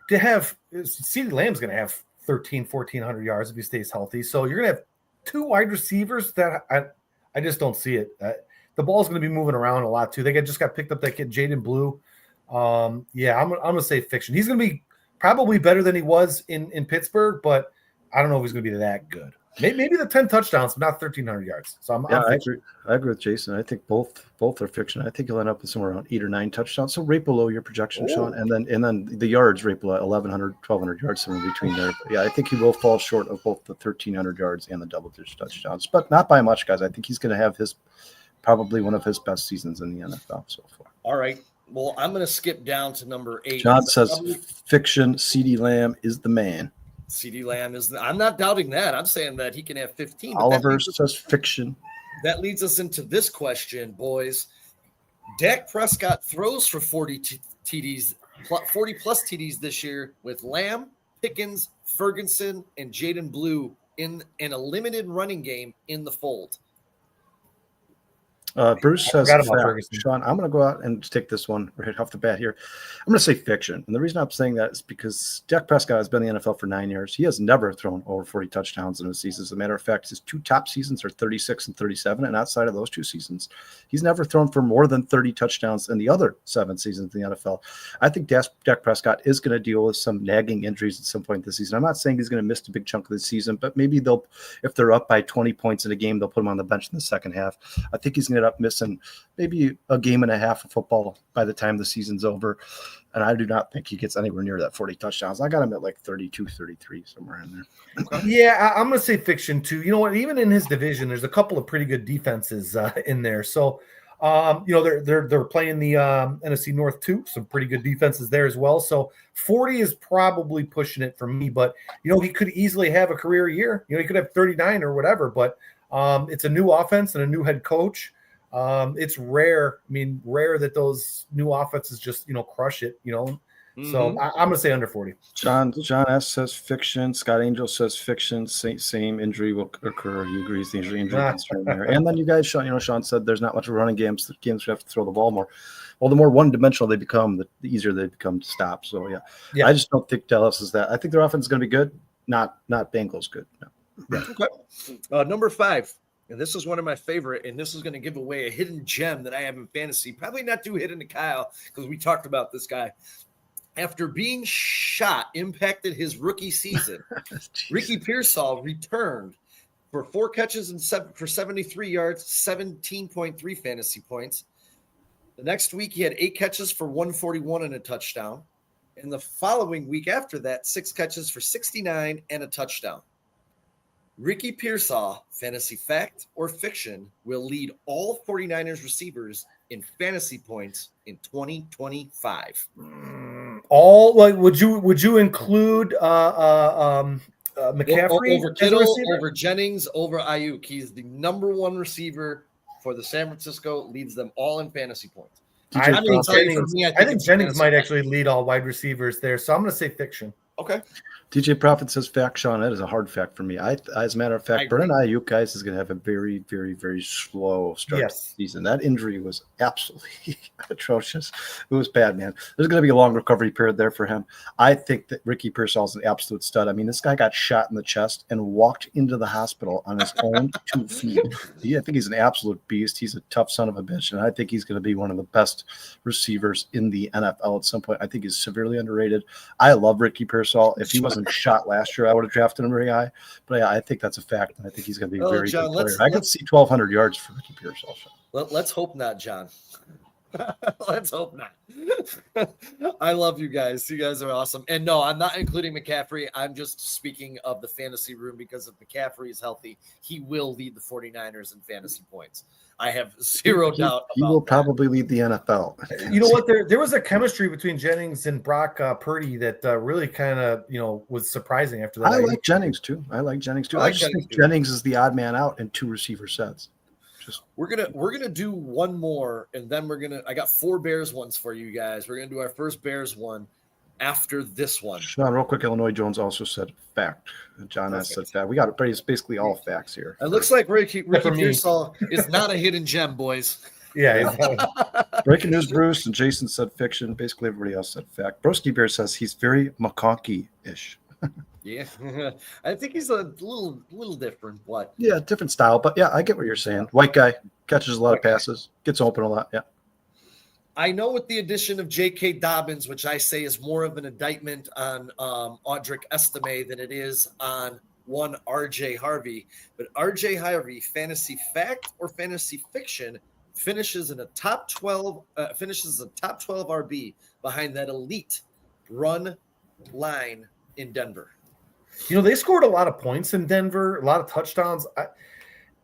S2: to have CeeDee Lamb's going to have 1,400 yards if he stays healthy. So you're going to have 2 wide receivers that I just don't see it. The ball's going to be moving around a lot too. They just got picked up that kid, Jaden Blue. I'm going to say fiction. He's going to be probably better than he was in Pittsburgh, but I don't know if he's going to be that good. Maybe the 10 touchdowns, but not 1,300 yards. So
S3: I agree with Jason. I think both are fiction. I think he'll end up with somewhere around 8 or 9 touchdowns. So right below your projection, Sean, and then the yards right below 1,100, 1,200 yards somewhere between there. But yeah, I think he will fall short of both the 1,300 yards and the double-digit touchdowns, but not by much, guys. I think he's going to have probably one of his best seasons in the NFL so far.
S1: All right. Well, I'm going to skip down to number 8.
S3: John says fiction. CeeDee Lamb is the man.
S1: CeeDee Lamb is. I'm not doubting that. I'm saying that he can have 15.
S3: Oliver says fiction.
S1: That leads us into this question, boys. Dak Prescott throws for 40 TDs, 40 plus TDs this year with Lamb, Pickens, Ferguson, and Jaden Blue in a limited running game in the fold.
S3: Bruce says, Sean, I'm going to go out and take this one right off the bat here. I'm going to say fiction. And the reason I'm saying that is because Dak Prescott has been in the NFL for 9 years. He has never thrown over 40 touchdowns in a season. As a matter of fact, his 2 top seasons are 36 and 37. And outside of those 2 seasons, he's never thrown for more than 30 touchdowns in the other 7 seasons in the NFL. I think Dak Prescott is going to deal with some nagging injuries at some point this season. I'm not saying he's going to miss a big chunk of the season, but maybe if they're up by 20 points in a game, they'll put him on the bench in the second half. I think he's going to end up missing maybe a game and a half of football by the time the season's over. And I do not think he gets anywhere near that 40 touchdowns. I got him at like 32, 33, somewhere in there.
S2: Yeah, I'm going to say fiction too. You know what? Even in his division, there's a couple of pretty good defenses in there. So, they're playing the NFC North too. Some pretty good defenses there as well. So 40 is probably pushing it for me. But, he could easily have a career year. He could have 39 or whatever. But it's a new offense and a new head coach. It's rare. Rare that those new offenses just, crush it,
S1: Mm-hmm.
S2: So I'm going to say under 40.
S3: John S. says fiction. Scott Angel says fiction. Same injury will occur. He agrees the injury concern there. And then you guys, Sean said there's not much of running games. The games have to throw the ball more. Well, the more one-dimensional they become, the easier they become to stop. So, yeah. I just don't think Dallas is that. I think their offense is going to be good, not Bengals good. No.
S1: Yeah. Okay. Number 5. And this is one of my favorite, and this is going to give away a hidden gem that I have in fantasy. Probably not too hidden to Kyle because we talked about this guy. After being shot, impacted his rookie season, Ricky Pearsall returned for 4 catches for 73 yards, 17.3 fantasy points. The next week, he had 8 catches for 141 and a touchdown. And the following week after that, 6 catches for 69 and a touchdown. Ricky Pearsall, fantasy fact or fiction, will lead all 49ers receivers in fantasy points in 2025.
S2: All like would you include McCaffrey
S1: over
S2: as a
S1: Kittle,
S2: receiver?
S1: over Jennings, over Ayuk. He's the number one receiver for the San Francisco, leads them all in fantasy points.
S2: I
S1: I'm going to tell you, for
S2: Jennings,
S1: me,
S2: I think
S1: it's
S2: Jennings might
S1: fantasy.
S2: actually lead all wide receivers there, so I'm going to say fiction.
S1: Okay.
S3: DJ Prophet says fact, Sean. That is a hard fact for me. As a matter of fact, Burton Ayuk, guys, is going to have a very, very, very slow start to the season. That injury was absolutely atrocious. It was bad, man. There's going to be a long recovery period there for him. I think that Ricky Pearsall is an absolute stud. I mean, this guy got shot in the chest and walked into the hospital on his own 2 feet. I think he's an absolute beast. He's a tough son of a bitch, and I think he's going to be one of the best receivers in the NFL at some point. I think he's severely underrated. I love Ricky Pearsall. If he wasn't shot last year, I would have drafted him very high. But yeah, I think that's a fact, and I think he's going to be a very good player. I could see 1,200 yards for Ricky Pearsall.
S1: Let's hope not, John. Let's hope not. I love you guys. You guys are awesome. And no, I'm not including McCaffrey. I'm just speaking of the fantasy room because if McCaffrey is healthy, he will lead the 49ers in fantasy points. I have zero doubt.
S3: He will probably lead the NFL.
S2: You know what? There was a chemistry between Jennings and Brock Purdy that really kind of was surprising after that.
S3: I like Jennings too. I just think Jennings is the odd man out in 2 receiver sets.
S1: We're gonna do one more, and then I got 4 Bears ones for you guys. We're gonna do our first Bears one after this one.
S3: Sean, real quick, Illinois Jones also said fact. John S. said fact. We got basically all facts here.
S1: It looks like Ricky Pearsall is not a hidden gem, boys.
S2: Yeah.
S3: Breaking news, Bruce and Jason said fiction. Basically, everybody else said fact. Broski Bear says he's very McConkey-ish.
S1: Yeah, I think he's a little different. What?
S3: Yeah, different style, but yeah, I get what you're saying. White guy catches a lot of passes, gets open a lot. Yeah.
S1: I know with the addition of J.K. Dobbins, which I say is more of an indictment on Audric Estime than it is on one R.J. Harvey. But R.J. Harvey, fantasy fact or fantasy fiction, finishes a top 12 RB behind that elite run line in Denver.
S2: They scored a lot of points in Denver, a lot of touchdowns.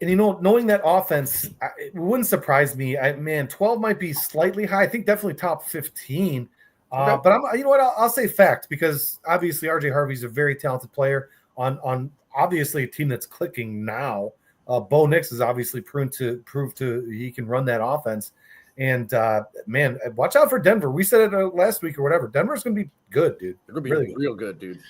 S2: Knowing that offense, it wouldn't surprise me. 12 might be slightly high. I think definitely top 15. Okay. But I'll say fact because obviously RJ Harvey's a very talented player on obviously a team that's clicking now. Bo Nix is obviously prove to he can run that offense. And watch out for Denver. We said it last week or whatever. Denver's going to be good, dude.
S1: They're going to be real good, dude.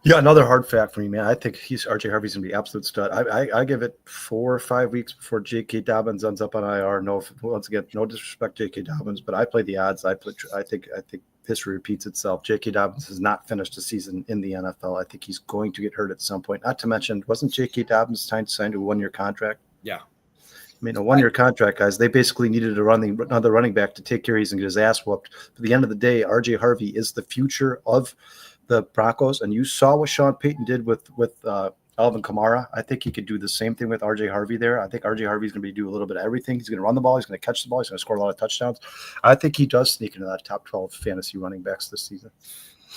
S3: Yeah, another hard fact for me, man. I think RJ Harvey's going to be absolute stud. I give it 4 or 5 weeks before J.K. Dobbins ends up on IR. Once again, no disrespect to J.K. Dobbins, but I play the odds. I think history repeats itself. J.K. Dobbins has not finished a season in the NFL. I think he's going to get hurt at some point. Not to mention, wasn't J.K. Dobbins signed to a 1-year contract?
S1: Yeah.
S3: I mean, a 1-year contract, guys. They basically needed another running back to take care of and get his ass whooped. But at the end of the day, RJ Harvey is the future of the Broncos, and you saw what Sean Payton did with Alvin Kamara. I think he could do the same thing with RJ Harvey there. I think RJ Harvey's going to do a little bit of everything. He's going to run the ball. He's going to catch the ball. He's going to score a lot of touchdowns. I think he does sneak into that top 12 fantasy running backs this season.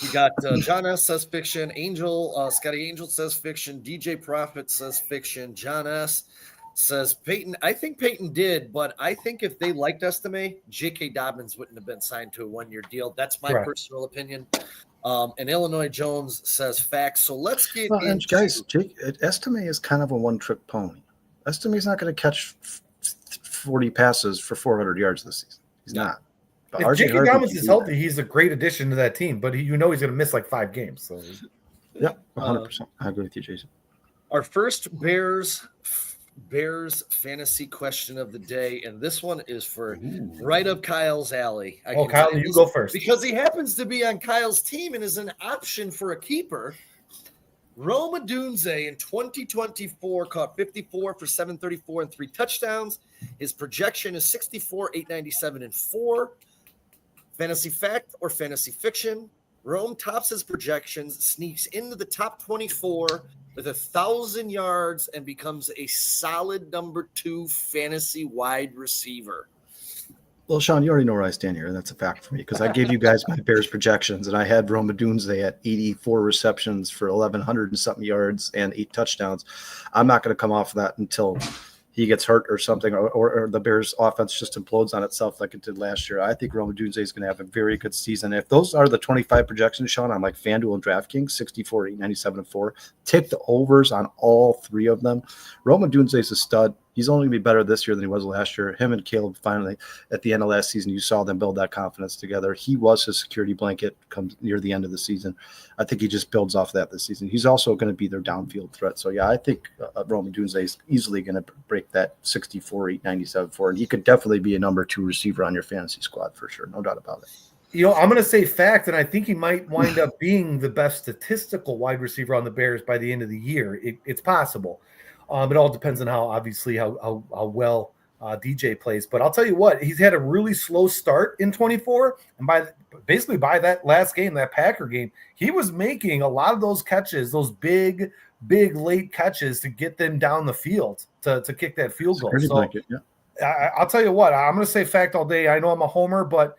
S1: We got John S. says fiction. Scotty Angel says fiction. DJ Prophet says fiction. John S. says Peyton. I think Peyton did, but I think if they liked Estime, J.K. Dobbins wouldn't have been signed to a 1-year deal. That's my personal opinion. And Illinois Jones says facts. So let's get into...
S3: Guys, Estime is kind of a one-trick pony. Estime's not going to catch 40 passes for 400 yards this season. He's not. But
S2: if J.K. Dobbins is healthy, he's a great addition to that team, but he's going to miss like 5 games. So.
S3: Yeah, 100%. I agree with you, Jason.
S1: Our first Bears fantasy question of the day, and this one is for right up Kyle's alley.
S2: Kyle, you go first.
S1: Because he happens to be on Kyle's team and is an option for a keeper. Rome Odunze in 2024 caught 54 for 734 and 3 touchdowns. His projection is 64, 897, and 4. Fantasy fact or fantasy fiction? Rome tops his projections, sneaks into the top 24 with 1,000 yards, and becomes a solid number 2 fantasy wide receiver.
S3: Well, Sean, you already know where I stand here, and that's a fact for me because I gave you guys my Bears projections, and I had Rome Odunze at 84 receptions for 1,100 and something yards and 8 touchdowns. I'm not going to come off of that until he gets hurt or something, or the Bears offense just implodes on itself like it did last year. I think Rome Odunze is going to have a very good season. If those are the 25 projections shown on like FanDuel and DraftKings, 64, 8, 97, and 4, take the overs on all 3 of them. Rome Odunze is a stud. He's only going to be better this year than he was last year. Him and Caleb finally, at the end of last season, you saw them build that confidence together. He was his security blanket come near the end of the season. I think he just builds off that this season. He's also going to be their downfield threat. So, yeah, I think Rome Odunze is easily going to break that 64, 8, 97, 4. And he could definitely be a number 2 receiver on your fantasy squad for sure. No doubt about it.
S2: You know, I'm going to say fact, and I think he might wind up being the best statistical wide receiver on the Bears by the end of the year. It's possible. It all depends on how well DJ plays. But I'll tell you what, he's had a really slow start in 24. And by that last game, that Packer game, he was making a lot of those catches, those big late catches to get them down the field to kick that field goal. So I'll tell you what, I'm going to say fact all day. I know I'm a homer, but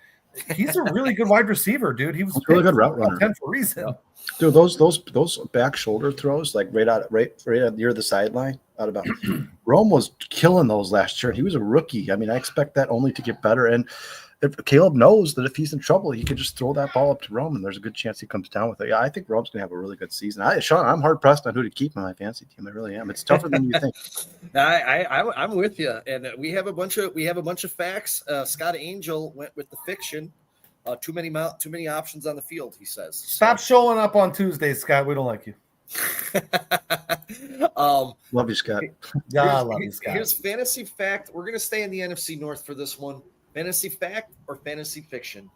S2: he's a really good wide receiver, dude. He was
S3: a really good route runner.
S2: 10 for a reason.
S3: Yeah. Dude, those back shoulder throws, like right near the sideline, out about Rome was killing those last year. He was a rookie. I mean, I expect that only to get better. And if Caleb knows that if he's in trouble, he can just throw that ball up to Rome, and there's a good chance he comes down with it. Yeah, I think Rome's gonna have a really good season. Sean, I'm hard pressed on who to keep in my fantasy team. I really am. It's tougher than you think.
S1: I'm with you, and we have a bunch of facts. Scott Angel went with the fiction. Too many options on the field, he says.
S2: Stop showing up on Tuesdays, Scott. We don't like you.
S3: Love you, Scott.
S2: Yeah, I love you, Scott.
S1: Here's fantasy fact. We're going to stay in the NFC North for this one. Fantasy fact or fantasy fiction?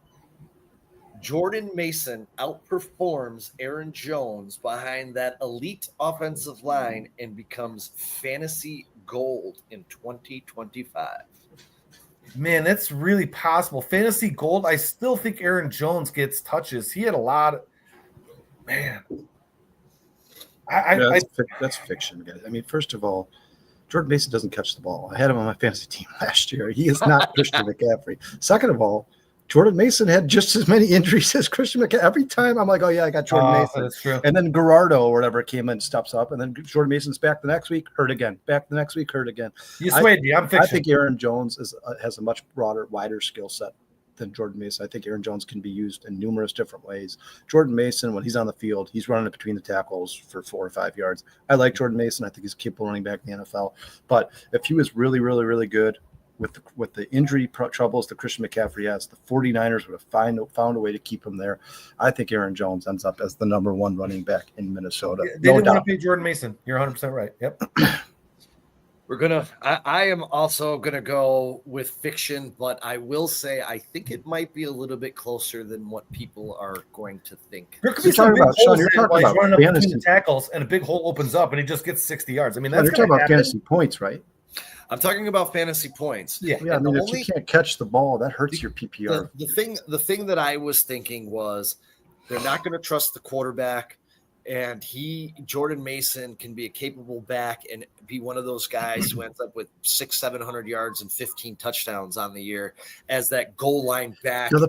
S1: Jordan Mason outperforms Aaron Jones behind that elite offensive line and becomes fantasy gold in 2025.
S2: Man, that's really possible. Fantasy gold, I still think Aaron Jones gets touches. He had a lot of – man.
S3: That's fiction, guys. I mean, first of all, Jordan Mason doesn't catch the ball. I had him on my fantasy team last year. He is not Christian McCaffrey. Second of all, Jordan Mason had just as many injuries as Christian McCaffrey. Every time I'm like, oh, yeah, I got Jordan Mason.
S2: That's true.
S3: And then Gerardo or whatever came in, steps up, and then Jordan Mason's back the next week, hurt again. Back the next week, hurt again.
S2: You swayed me. I'm fiction.
S3: I think Aaron Jones has a much broader, wider skill set than Jordan Mason. I think Aaron Jones can be used in numerous different ways. Jordan Mason, when he's on the field, he's running it between the tackles for 4 or 5 yards. I like Jordan Mason. I think he's a capable running back in the NFL. But if he was really, really, really good with the injury troubles that Christian McCaffrey has, the 49ers would have found a way to keep him there. I think Aaron Jones ends up as the number 1 running back in Minnesota.
S2: They didn't want to pay Jordan Mason. You're 100% right. Yep.
S1: I am also gonna go with fiction, but I will say I think it might be a little bit closer than what people are going to think.
S2: There could be some big holes there while he's running up between the tackles, and a big hole opens up, and he just gets 60 yards. I mean, that's
S3: you're talking about fantasy points, right?
S1: I'm talking about fantasy points.
S3: Yeah. I mean, if you can't catch the ball, that hurts your PPR.
S1: The thing that I was thinking was they're not going to trust the quarterback, and Jordan Mason can be a capable back and be one of those guys who ends up with 600-700 yards and 15 touchdowns on the year as that goal line back.
S3: The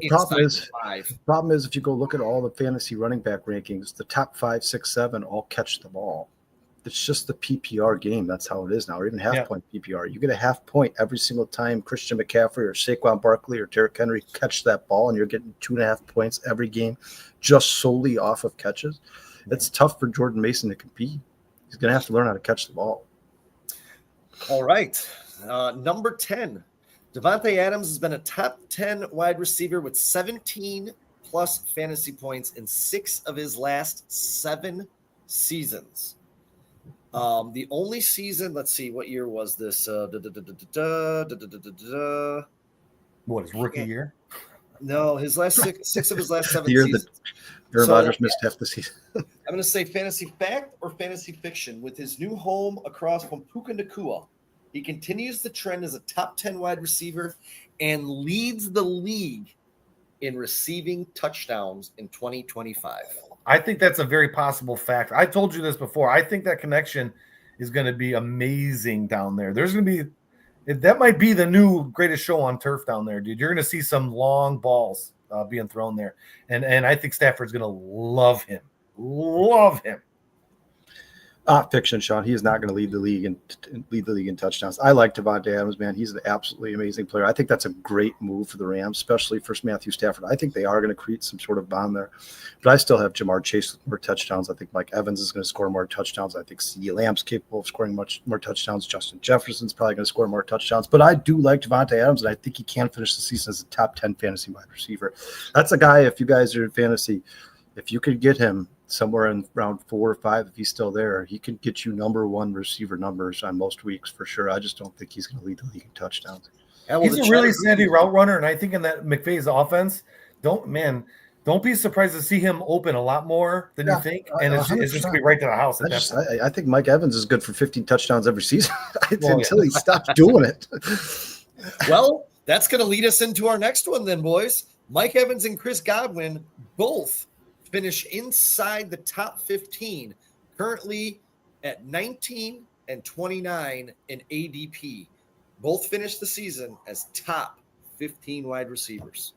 S3: problem is if you go look at all the fantasy running back rankings, the top 5, 6, 7 all catch the ball. It's just the PPR game. That's how it is now, or even half-point PPR. You get a half point every single time Christian McCaffrey or Saquon Barkley or Derrick Henry catch that ball, and you're getting 2.5 points every game just solely off of catches. It's tough for Jordan Mason to compete. He's going to have to learn how to catch the ball.
S1: All right. Number 10, Devontae Adams has been a top 10 wide receiver with 17-plus fantasy points in 6 of his last 7 seasons. The only season, let's see, what year was this?
S2: What, his rookie year?
S1: No, his last six of his last 7
S3: the year
S1: seasons.
S3: That Aaron Rodgers missed half the season.
S1: I'm going to say fantasy fact or fantasy fiction. With his new home across from Puka Nacua, he continues the trend as a top 10 wide receiver and leads the league in receiving touchdowns in 2025.
S2: I think that's a very possible fact. I told you this before. I think that connection is going to be amazing down there. There's going to be – that might be the new greatest show on turf down there, dude. You're going to see some long balls being thrown there. And I think Stafford's going to love him. Love him.
S3: Fiction, Sean. He is not going to lead the league in touchdowns. I like Devontae Adams, man. He's an absolutely amazing player. I think that's a great move for the Rams, especially for Matthew Stafford. I think they are going to create some sort of bond there. But I still have Jamar Chase with more touchdowns. I think Mike Evans is going to score more touchdowns. I think CeeDee Lamb's capable of scoring much more touchdowns. Justin Jefferson's probably going to score more touchdowns. But I do like Devontae Adams, and I think he can finish the season as a top 10 fantasy wide receiver. That's a guy, if you guys are in fantasy, if you could get him somewhere in round 4 or 5, if he's still there, he can get you number 1 receiver numbers on most weeks for sure. I just don't think he's going to lead the league in touchdowns.
S1: Yeah,
S2: He's a really savvy route runner, and I think in that McVay's offense, don't be surprised to see him open a lot more than you think, and it's just going to be right to the house.
S3: I think Mike Evans is good for 15 touchdowns every season until he stops doing it.
S1: Well, that's going to lead us into our next one then, boys. Mike Evans and Chris Godwin both finish inside the top 15, currently at 19 and 29 in ADP. Both finished the season as top 15 wide receivers.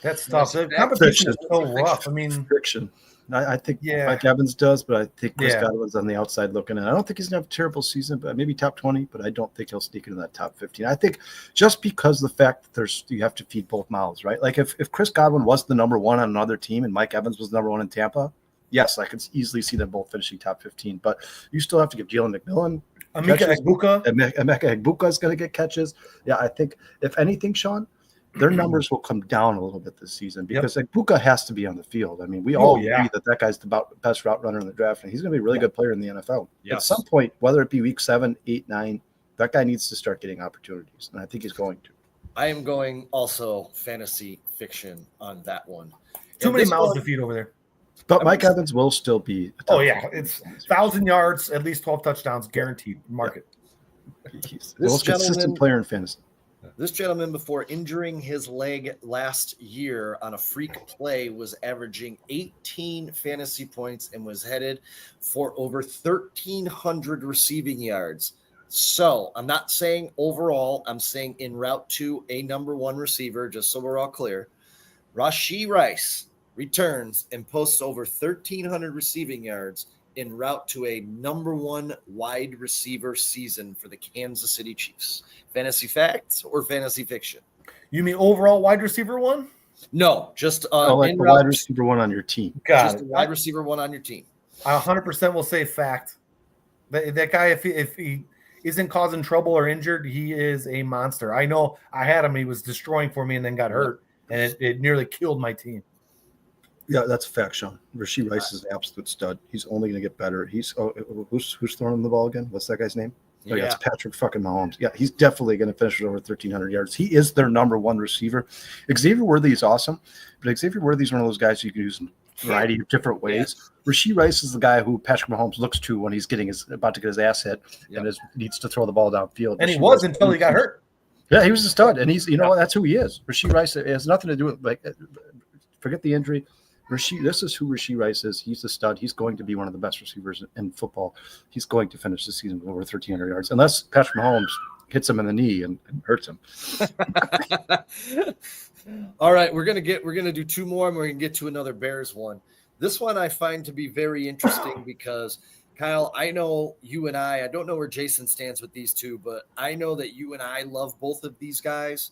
S2: That's tough. The competition is so rough. I mean,
S3: friction. I think Mike Evans does, but I think Chris Godwin's on the outside looking in. I don't think he's going to have a terrible season, but maybe top 20, but I don't think he'll sneak into that top 15. I think just because of the fact that you have to feed both mouths, right? Like if Chris Godwin was the number 1 on another team and Mike Evans was the number 1 in Tampa, yes, I could easily see them both finishing top 15, but you still have to give Jalen McMillan
S2: Emeka
S3: Egbuka is going to get catches. Yeah, I think if anything, Sean, their numbers will come down a little bit this season because Egbuka has to be on the field. I mean, we all agree that guy's the best route runner in the draft, and he's going to be a really good player in the NFL. Yes. At some point, whether it be week 7, 8, 9, that guy needs to start getting opportunities, and I think he's going to.
S1: I am going also fantasy fiction on that one.
S2: Too many mouths to feed over there.
S3: But Mike Evans will still be.
S2: It's 1,000 yards, at least 12 touchdowns, guaranteed. Market.
S3: He's the most consistent player in fantasy.
S1: This gentleman, before injuring his leg last year on a freak play, was averaging 18 fantasy points and was headed for over 1,300 receiving yards. So I'm not saying overall, I'm saying en route to a number 1 receiver, just so we're all clear. Rashied Rice returns and posts over 1,300 receiving yards en route to a number 1 wide receiver season for the Kansas City Chiefs. Fantasy fact or fantasy fiction?
S2: You mean overall wide receiver 1?
S1: No, just
S3: like the wide receiver 1 on your team.
S1: Just a wide receiver 1 on your team.
S2: I 100% will say fact. That guy, if he isn't causing trouble or injured, he is a monster. I know I had him. He was destroying for me and then got hurt, and it nearly killed my team.
S3: Yeah, that's a fact, Sean. Rashied Rice is an absolute stud. He's only going to get better. Who's throwing him the ball again? What's that guy's name? It's Patrick fucking Mahomes. Yeah, he's definitely going to finish with over 1,300 yards. He is their number 1 receiver. Xavier Worthy is awesome, but Xavier Worthy is one of those guys you can use in a variety of different ways. Yeah. Rashied Rice is the guy who Patrick Mahomes looks to when he's about to get his ass hit and needs to throw the ball downfield.
S2: And he was until he got hurt.
S3: Yeah, he was a stud, and he's that's who he is. Rashied Rice has nothing to do with forget the injury. This is who Rashied Rice is. He's a stud. He's going to be one of the best receivers in football. He's going to finish the season with over 1,300 yards, unless Patrick Mahomes hits him in the knee and hurts him.
S1: All right, we're gonna do 2 more, and we're gonna get to another Bears one. This one I find to be very interesting because Kyle, I know you and I don't know where Jason stands with these two, but I know that you and I love both of these guys.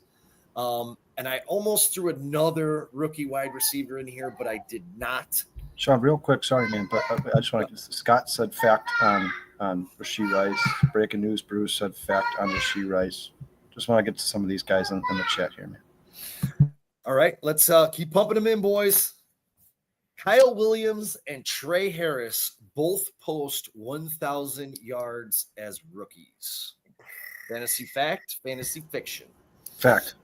S1: And I almost threw another rookie wide receiver in here, but I did not.
S3: Sean, real quick, sorry, man, but I just want to – Scott said fact on Rashied Rice. Breaking news, Bruce said fact on Rashied Rice. Just want to get to some of these guys in the chat here, man.
S1: All right, let's keep pumping them in, boys. Kyle Williams and Trey Harris both post 1,000 yards as rookies. Fantasy fact, fantasy fiction.
S3: Fact.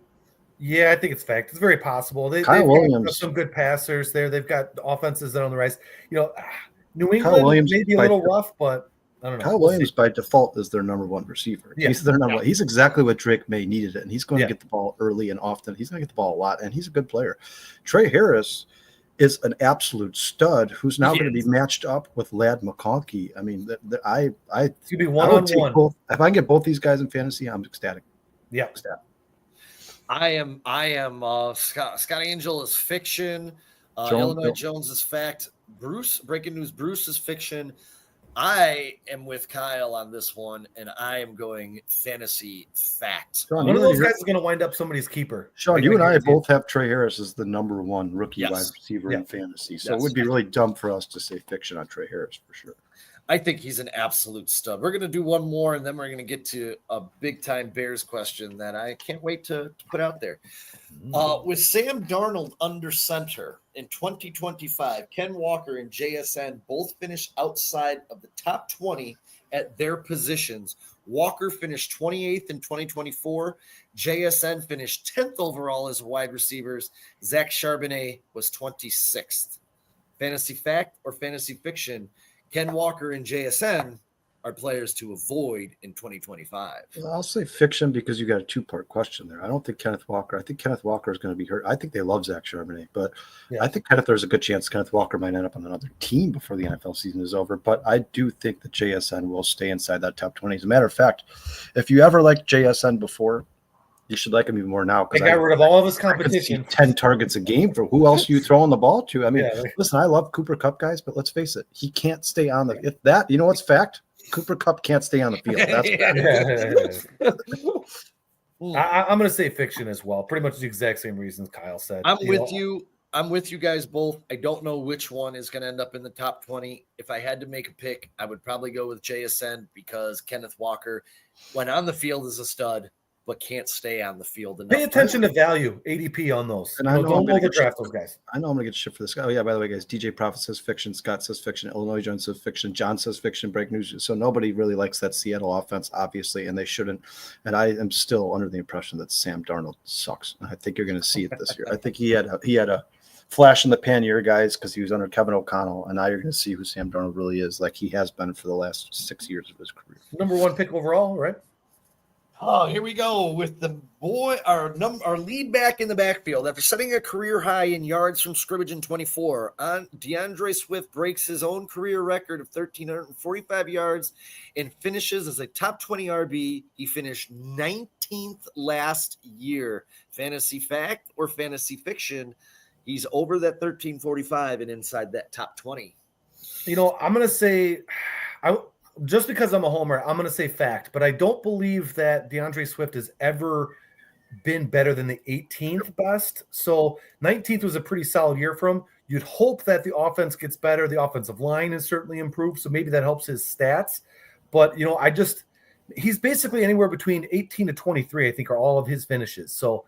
S2: Yeah, I think it's fact. It's very possible. They've got some good passers there. They've got offenses that are on the rise. New England may be a little rough, but I don't know.
S3: Kyle Williams by default is their number 1 receiver. Yeah. He's their number 1. He's exactly what Drake May needed, and he's going to get the ball early and often. He's going to get the ball a lot, and he's a good player. Trey Harris is an absolute stud who's now going to be matched up with Ladd McConkey. I mean,
S2: it's going to be one-on-one.
S3: If I can get both these guys in fantasy, I'm ecstatic.
S2: Yeah,
S3: ecstatic.
S1: I am Scott Angel is fiction. Illinois Jones is fact. Bruce, breaking news, Bruce is fiction. I am with Kyle on this one, and I am going fantasy fact.
S3: Sean,
S2: One of those guys is going to wind up somebody's keeper.
S3: Sean, you and I both have Trey Harris as the number one rookie
S1: Yes.
S3: wide receiver
S2: Yeah.
S3: in fantasy. So
S1: Yes.
S3: it would be really dumb for us to say fiction on Trey Harris for sure.
S1: I think he's an absolute stud. We're going to do one more, and then we're going to get to a big-time Bears question that I can't wait to put out there. With Sam Darnold under center in 2025, Ken Walker and JSN both finished outside of the top 20 at their positions. Walker finished 28th in 2024. JSN finished 10th overall as wide receivers. Zach Charbonnet was 26th. Fantasy fact or fantasy fiction? Ken Walker and JSN are players to avoid in 2025.
S3: Well, I'll say fiction because you got a two-part question there. I don't think Kenneth Walker. I think Kenneth Walker is going to be hurt. I think they love Zach Charbonnet, but I think there's a good chance Kenneth Walker might end up on another team before the NFL season is over. But I do think that JSN will stay inside that top 20. As a matter of fact, if you ever liked JSN before, you should like him even more now.
S2: They got rid of all of his
S3: I could see
S2: competition.
S3: 10 targets a game for who else are you throwing the ball to? I mean, listen, I love Cooper Kupp, guys, but let's face it, he can't stay on the – if that, you know what's fact? Cooper Kupp can't stay on the field. That's
S2: I'm going to say fiction as well. Pretty much the exact same reasons Kyle said.
S1: I'm with you. I'm with you guys both. I don't know which one is going to end up in the top 20. If I had to make a pick, I would probably go with JSN because Kenneth Walker, when on the field, is a stud, but can't stay on the field enough.
S2: Pay attention to value, ADP on those.
S3: And I know
S2: don't overdraft those guys.
S3: I know I'm going to get shit for this guy. Oh, yeah, by the way, guys, DJ Prophet says fiction. Scott says fiction. Illinois Jones says fiction. John says fiction. Break news. So nobody really likes that Seattle offense, obviously, and they shouldn't. And I am still under the impression that Sam Darnold sucks. I think you're going to see it this year. I think he had a flash in the pan year, guys, because he was under Kevin O'Connell, and now you're going to see who Sam Darnold really is, like he has been for the last 6 years of his career.
S2: Number one pick overall, right?
S1: Oh, here we go with the boy, our lead back in the backfield. After setting a career high in yards from scrimmage in 24, DeAndre Swift breaks his own career record of 1,345 yards and finishes as a top 20 RB. He finished 19th last year. Fantasy fact or fantasy fiction? He's over that 1,345 and inside that top 20.
S2: You know, I'm going to say just because I'm a homer, I'm going to say fact, but I don't believe that DeAndre Swift has ever been better than the 18th best. So 19th was a pretty solid year for him. You'd hope that the offense gets better. The offensive line has certainly improved, so maybe that helps his stats. But, you know, he's basically anywhere between 18 to 23, I think, are all of his finishes. So,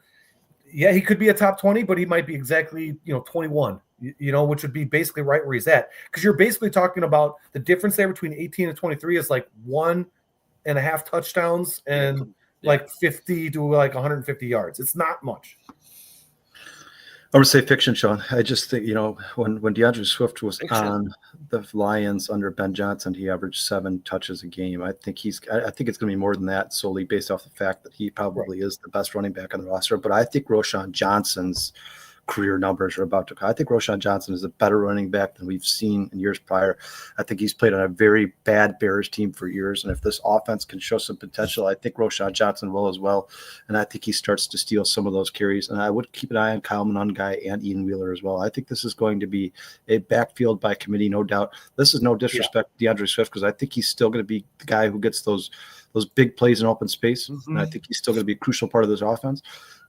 S2: yeah, he could be a top 20, but he might be exactly, 21. Which would be basically right where he's at. Because you're basically talking about the difference there between 18 and 23 is like 1.5 touchdowns and like 50 to like 150 yards. It's not much.
S3: I would say fiction, Sean. I just think, when DeAndre Swift was on the Lions under Ben Johnson, he averaged 7 touches a game. I think it's going to be more than that solely based off the fact that he probably is the best running back on the roster. But I think Rashaed Johnson's career numbers are about to come. I think Rashaed Johnson is a better running back than we've seen in years prior. I think he's played on a very bad Bears team for years, and if this offense can show some potential, I think Rashaed Johnson will as well, and I think he starts to steal some of those carries, and I would keep an eye on Kyle Monangai and Ian Wheeler as well. I think this is going to be a backfield by committee, no doubt. This is no disrespect to DeAndre Swift, because I think he's still going to be the guy who gets those big plays in open space, and I think he's still going to be a crucial part of this offense.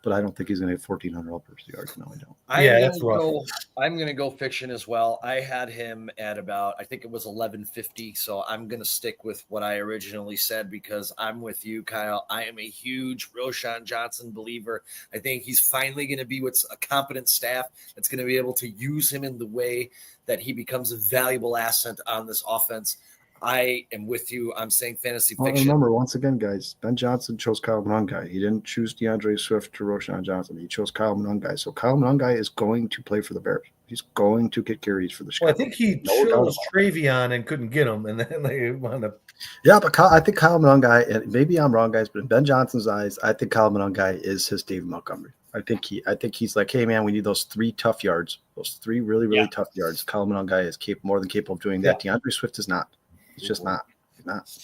S3: But I don't think he's going to have 1,400 uppers yards. No, I don't.
S1: That's rough. I'm going to go fiction as well. I had him at about, I think it was 1150. So I'm going to stick with what I originally said because I'm with you, Kyle. I am a huge Rashaed Johnson believer. I think he's finally going to be with a competent staff that's going to be able to use him in the way that he becomes a valuable asset on this offense. I am with you. I'm saying fantasy fiction.
S3: Well, remember, once again, guys, Ben Johnson chose Kyle Monangai. He didn't choose DeAndre Swift to Rashaed Johnson. He chose Kyle Monangai. So Kyle Monangai is going to play for the Bears. He's going to get carries for the Chicago.
S2: Well, I think he chose Travion and couldn't get him, and then they wound up.
S3: Yeah, but I think Kyle Monangai, and maybe I'm wrong, guys, but in Ben Johnson's eyes, I think Kyle Monangai is his David Montgomery. I think he's like, hey man, we need those 3 tough yards, those 3 really, really tough yards. Kyle Monangai is more than capable of doing that. DeAndre Swift is not. He's just not. He's not.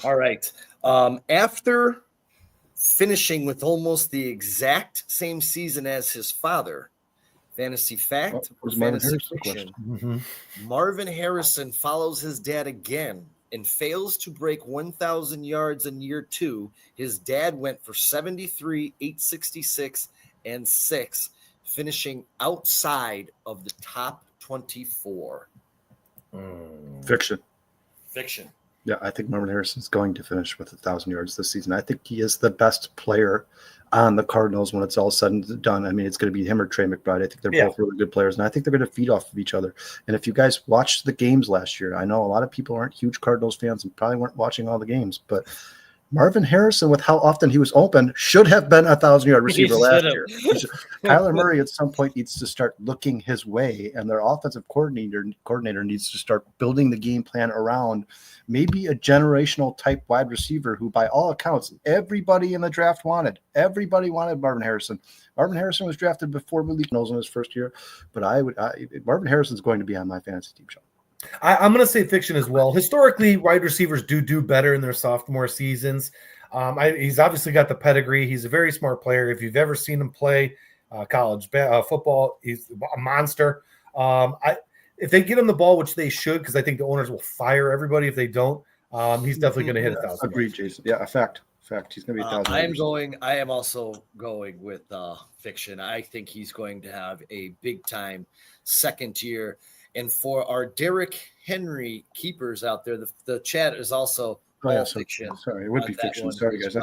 S1: All right. After finishing with almost the exact same season as his father, Fantasy fact,
S3: Oh,
S1: or
S3: was Marvin
S1: fantasy
S3: Harrison
S1: fiction.
S2: Mhm.
S1: Marvin Harrison follows his dad again and fails to break 1,000 yards in year 2. His dad went for 73, 866, and 6, finishing outside of the top 24.
S3: Fiction.
S1: Fiction.
S3: Yeah, I think Marvin Harrison's going to finish with 1,000 yards this season. I think he is the best player on the Cardinals when it's all said and done. I mean, it's going to be him or Trey McBride. I think they're both really good players, and I think they're going to feed off of each other. And if you guys watched the games last year, I know a lot of people aren't huge Cardinals fans and probably weren't watching all the games, but Marvin Harrison, with how often he was open, should have been a 1,000-yard receiver last year. Kyler Murray at some point needs to start looking his way, and their offensive coordinator needs to start building the game plan around maybe a generational type wide receiver who, by all accounts, everybody in the draft wanted. Everybody wanted Marvin Harrison. Marvin Harrison was drafted before Malik Knowles in his first year, but Marvin Harrison's going to be on my fantasy team, Sean.
S2: I'm going to say fiction as well. Historically, wide receivers do better in their sophomore seasons. He's obviously got the pedigree. He's a very smart player. If you've ever seen him play college football, he's a monster. If they get him the ball, which they should, because I think the owners will fire everybody if they don't, he's definitely going to hit 1,000.
S3: Agreed, Jason. Yeah, a fact. He's going to be 1,000.
S1: I am also going with fiction. I think he's going to have a big time second year. And for our Derrick Henry keepers out there, the chat is also fiction.
S3: Sorry, it would be fiction. Sorry, guys.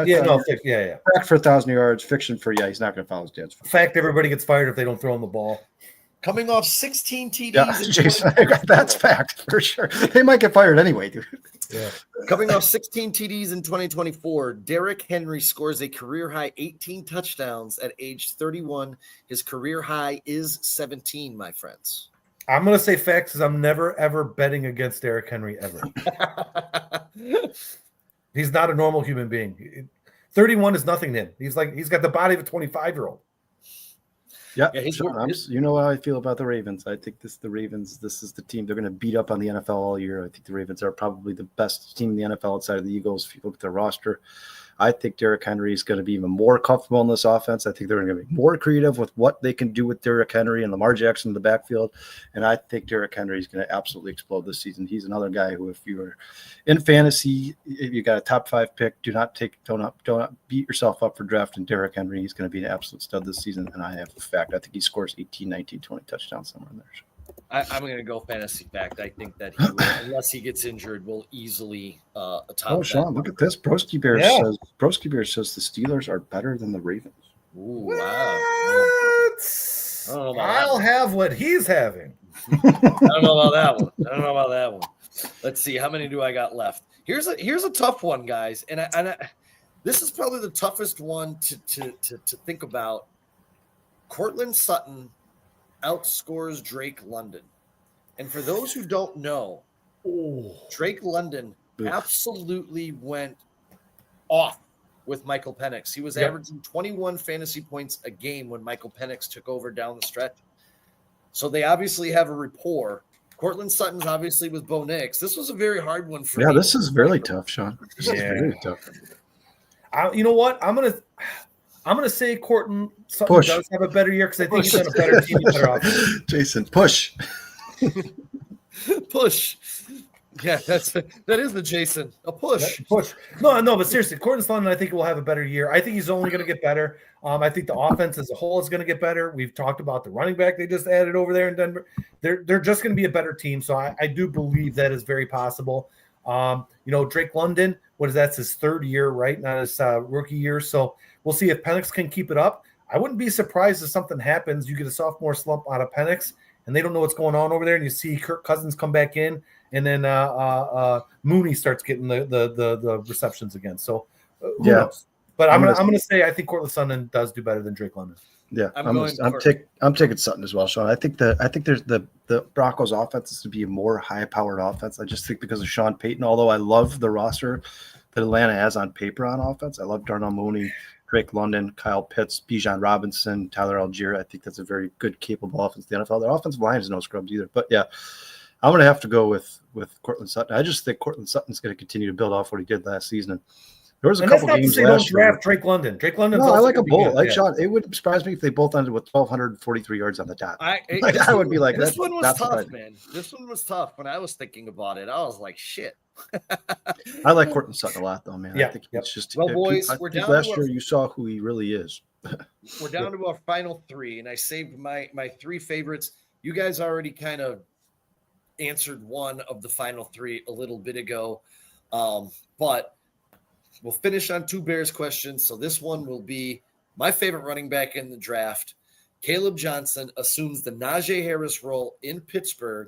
S2: Yeah.
S3: Fact for 1,000 yards, fiction for he's not going to follow his dad's.
S2: Fact, everybody gets fired if they don't throw him the ball.
S1: Coming off 16 TDs.
S3: Yeah, Jason, that's fact for sure. They might get fired anyway, dude.
S2: Yeah.
S1: Coming off 16 TDs in 2024, Derrick Henry scores a career high 18 touchdowns at age 31. His career high is 17, my friends.
S2: I'm going to say facts because I'm never, ever betting against Derrick Henry ever. He's not a normal human being. 31 is nothing to him. He's got the body of a 25-year-old.
S3: Yeah, you know how I feel about the Ravens. I think this is the team they're going to beat up on the NFL all year. I think the Ravens are probably the best team in the NFL outside of the Eagles. If you look at their roster, I think Derrick Henry is going to be even more comfortable in this offense. I think they're going to be more creative with what they can do with Derrick Henry and Lamar Jackson in the backfield. And I think Derrick Henry is going to absolutely explode this season. He's another guy who, if you are in fantasy, if you got a top 5 pick, do not beat yourself up for drafting Derrick Henry. He's going to be an absolute stud this season. And I have a fact. I think he scores 18, 19, 20 touchdowns somewhere in there.
S1: I'm going to go fantasy fact. I think that he will, unless he gets injured, will easily top.
S3: Oh, Sean, look at this. Broski Bear says the Steelers are better than the Ravens.
S1: Ooh, wow.
S2: I'll have what he's having.
S1: I don't know about that one. Let's see. How many do I got left? Here's a tough one, guys. And this is probably the toughest one to think about. Courtland Sutton outscores Drake London. And for those who don't know, Drake London absolutely went off with Michael Penix. He was averaging 21 fantasy points a game when Michael Penix took over down the stretch. So they obviously have a rapport. Courtland Sutton's obviously with Bo Nix. This was a very hard one for me.
S3: Yeah, this is really tough, Sean. This is really tough.
S2: You know what? I'm gonna say Courtland Sutton does have a better year because I think he's on a better team, better offense.
S3: Jason, push.
S1: Push. Yeah, that is the Jason. A push.
S2: Push. No, but seriously, Courtland Sutton, I think will have a better year. I think he's only going to get better. I think the offense as a whole is going to get better. We've talked about the running back they just added over there in Denver. They're just going to be a better team. So I do believe that is very possible. Drake London, that's his third year, right? Not his rookie year. So we'll see if Penix can keep it up. I wouldn't be surprised if something happens. You get a sophomore slump out of Penix, and they don't know what's going on over there, and you see Kirk Cousins come back in, and then Mooney starts getting the receptions again. So who knows? But I'm gonna say I think Courtland Sutton does do better than Drake London.
S3: Yeah, I'm taking Sutton as well, Sean. I think there's the Broncos offense is to be a more high-powered offense. I just think because of Sean Payton, although I love the roster that Atlanta has on paper on offense. I love Darnell Mooney, Drake London, Kyle Pitts, Bijan Robinson, Tyler Algier. I think that's a very good, capable offense. The NFL, their offensive line is no scrubs either. But yeah, I'm going to have to go with Courtland Sutton. I just think Courtland Sutton's going to continue to build off what he did last season. And There was a
S2: And that's
S3: couple
S2: not to
S3: games
S2: say don't
S3: last year.
S2: draft Drake London. Drake London's
S3: No, I
S2: also
S3: like them
S2: gonna be
S3: both.
S2: good.
S3: Like
S2: Yeah.
S3: Sean, it would surprise me if they both ended with 1,243 yards on the dot. I
S1: This
S3: would be like,
S1: this
S3: that's
S1: one was
S3: not
S1: tough,
S3: surprising.
S1: man. This one was tough. When I was thinking about it, I was like, shit.
S3: I like Courtland Sutton a lot, though, man.
S2: Yeah,
S3: I think
S2: yep.
S3: it's just
S1: Well, boys,
S3: I
S1: we're
S3: think
S1: down to
S3: last
S1: our-
S3: year you saw who he really is.
S1: We're down to our final three, and I saved my three favorites. You guys already kind of answered one of the final three a little bit ago, but we'll finish on two Bears questions. So this one will be my favorite running back in the draft. Caleb Johnson assumes the Najee Harris role in Pittsburgh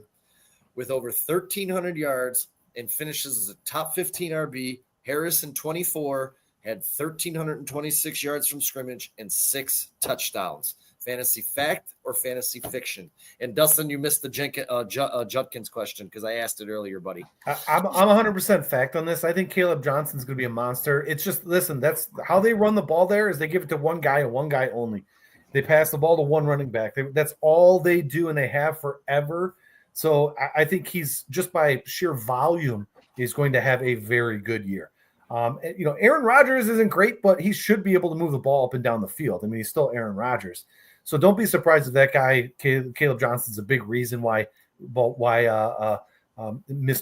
S1: with over 1,300 yards and finishes as a top 15 RB. Harris in 24 had 1,326 yards from scrimmage and 6 touchdowns. Fantasy fact or fantasy fiction? And Dustin, you missed the Judkins question because I asked it earlier, buddy.
S2: I'm 100% fact on this. I think Caleb Johnson's going to be a monster. It's just, listen, that's how they run the ball there is they give it to one guy and one guy only. They pass the ball to one running back. That's all they do, and they have forever. So I think he's, just by sheer volume, is going to have a very good year. Aaron Rodgers isn't great, but he should be able to move the ball up and down the field. I mean, he's still Aaron Rodgers. So don't be surprised if that guy, Caleb Johnson's a big reason why Mr.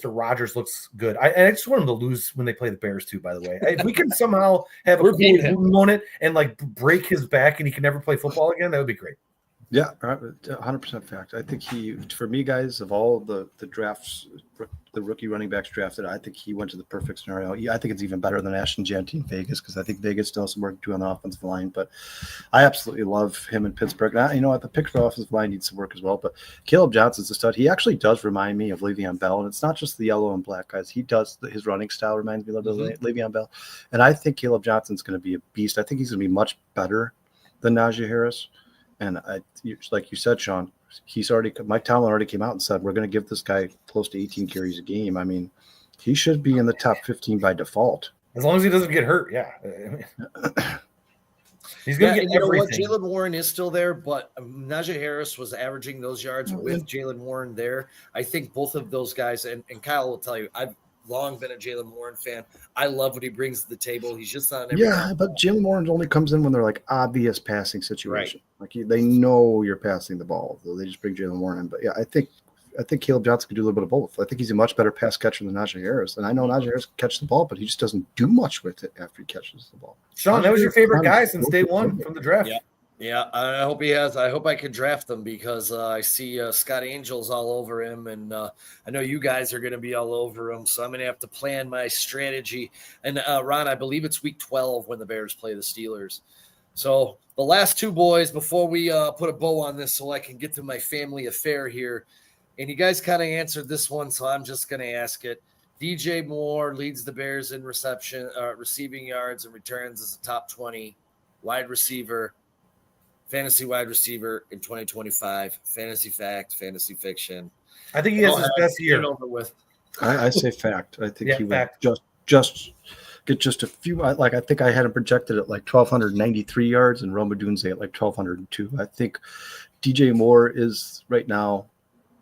S2: Rogers looks good. I just want him to lose when they play the Bears too, by the way. If we can somehow have a cool moment and like break his back and he can never play football again, that would be great.
S3: Yeah, 100% fact. I think for me, guys, of all the drafts, the rookie running backs drafted, I think he went to the perfect scenario. I think it's even better than Ashton Jeanty in Vegas because I think Vegas still has some work to do on the offensive line. But I absolutely love him in Pittsburgh. Now, the Pittsburgh offensive line needs some work as well. But Caleb Johnson's a stud. He actually does remind me of Le'Veon Bell, and it's not just the yellow and black guys. He does his running style reminds me a little bit of Le'Veon Bell, and I think Caleb Johnson's going to be a beast. I think he's going to be much better than Najee Harris. And like you said, Sean, Mike Tomlin already came out and said, we're going to give this guy close to 18 carries a game. I mean, he should be in the top 15 by default.
S2: As long as he doesn't get hurt, yeah. He's going to get everything.
S1: Jalen Warren is still there, but Najee Harris was averaging those yards with Jalen Warren there. I think both of those guys, and Kyle will tell you, I've long been a Jalen Warren fan. I love what he brings to the table. He's just not
S3: but Jalen Warren only comes in when they're like obvious passing situation. Right. Like they know you're passing the ball, so they just bring Jalen Warren in. But yeah, I think Caleb Johnson can do a little bit of both. I think he's a much better pass catcher than Najee Harris. And I know Najee Harris can catch the ball, but he just doesn't do much with it after he catches the ball.
S2: Sean, that was your favorite guy since day one from the draft.
S1: Yeah, I hope he has. I hope I can draft him because I see Scott Angel's all over him, and I know you guys are going to be all over him. So I'm going to have to plan my strategy. And Ron, I believe it's week 12 when the Bears play the Steelers. So the last two boys, before we put a bow on this, so I can get to my family affair here, and you guys kind of answered this one, so I'm just going to ask it. DJ Moore leads the Bears in receiving yards and returns as a top 20 wide receiver. Fantasy wide receiver in 2025. Fantasy fact, fantasy fiction.
S2: I think he has his best year.
S1: Over with.
S3: I say fact. I think he would just a few. I think I had him projected at like 1,293 yards and Rome Odunze at like 1,202. I think DJ Moore is right now